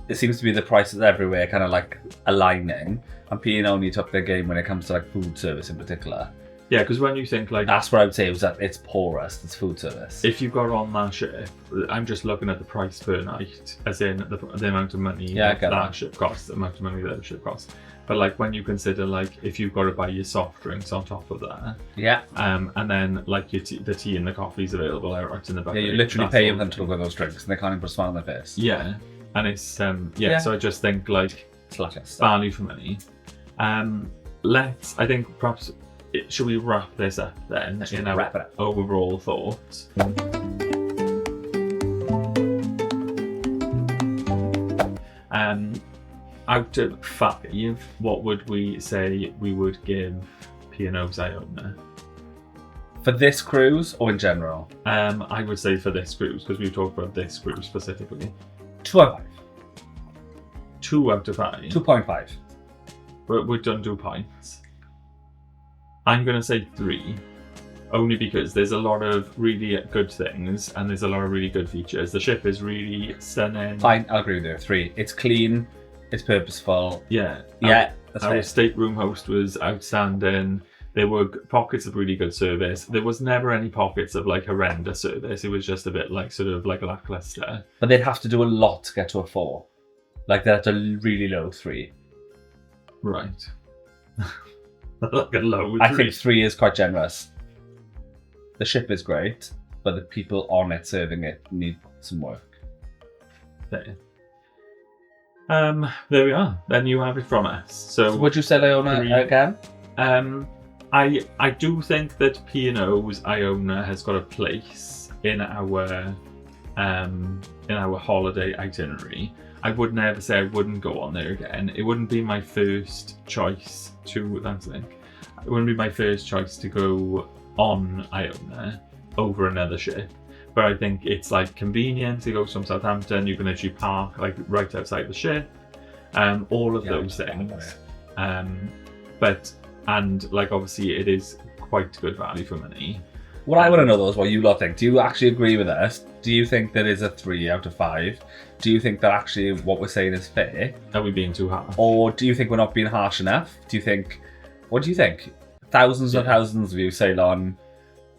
Speaker 2: It seems to be the prices everywhere kind of like aligning. And P&O need to up their game when it comes to like food service in particular.
Speaker 1: Yeah, because when you think like...
Speaker 2: That's what I would say, was that it's poorest, it's food service.
Speaker 1: If you got on that ship, I'm just looking at the price per night, as in the amount of money that ship costs, the amount of money that ship costs. But like when you consider like if you've got to buy your soft drinks on top of that, and then like the tea and the coffee's available out in the back.
Speaker 2: Yeah, you're literally paying them to look at those drinks, and they can't even put a smile on their face.
Speaker 1: Yeah, and it's So I just think like value for money. I think perhaps should we wrap this up then?
Speaker 2: Wrap it up.
Speaker 1: Overall thoughts. Out of 5, what would we say we would give P&O's Iona?
Speaker 2: For this cruise or in general?
Speaker 1: I would say for this cruise, because we've talked about this cruise specifically.
Speaker 2: 2 out of 5.
Speaker 1: 2 out of 5?
Speaker 2: 2.5.
Speaker 1: But we don't do points. I'm going to say 3. Only because there's a lot of really good things and there's a lot of really good features. The ship is really stunning.
Speaker 2: Fine, I'll agree with you. 3. It's clean. It's purposeful.
Speaker 1: Yeah. Our stateroom host was outstanding. There were pockets of really good service. There was never any pockets of like horrendous service. It was just a bit like sort of like lackluster.
Speaker 2: But they'd have to do a lot to get to a 4. Like they're at a really low 3.
Speaker 1: Right. Like a low 3.
Speaker 2: I think 3 is quite generous. The ship is great, but the people on it serving it need some work.
Speaker 1: There we are. Then you have it from us. So
Speaker 2: would you say Iona again?
Speaker 1: I do think that P&O's Iona has got a place in our holiday itinerary. I would never say I wouldn't go on there again. It wouldn't be my first choice to. It wouldn't be my first choice to go on Iona over another ship. but I think it's like convenient. It goes from Southampton, you can actually park like right outside the ship, all of those things. And like obviously it is quite good value for money.
Speaker 2: What I want to know though is what you lot think. Do you actually agree with us? Do you think there is a 3 out of 5? Do you think that actually what we're saying is fair?
Speaker 1: Are we being too harsh?
Speaker 2: Or do you think we're not being harsh enough? What do you think? Thousands and thousands of you sail on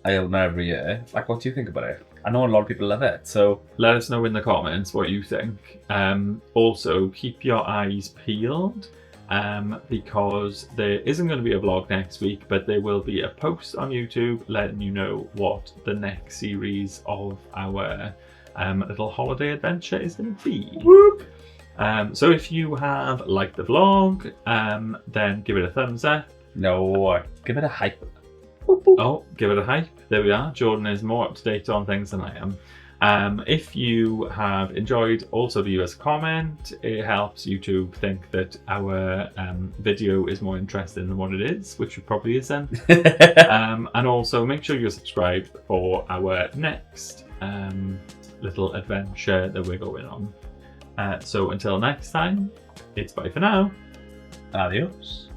Speaker 2: IONA every year. Like, what do you think about it? I know a lot of people love it, so
Speaker 1: let us know in the comments what you think. Also, keep your eyes peeled. Because there isn't going to be a vlog next week, but there will be a post on YouTube letting you know what the next series of our little holiday adventure is going to be.
Speaker 2: Whoop.
Speaker 1: So if you have liked the vlog, then give it a thumbs up.
Speaker 2: No, give it a hype.
Speaker 1: Oh, give it a hype. There we are. Jordan is more up to date on things than I am. If you have enjoyed, also leave us a comment. It helps YouTube think that our video is more interesting than what it is, which it probably isn't. And also make sure you're subscribed for our next little adventure that we're going on. So until next time, it's bye for now.
Speaker 2: Adios.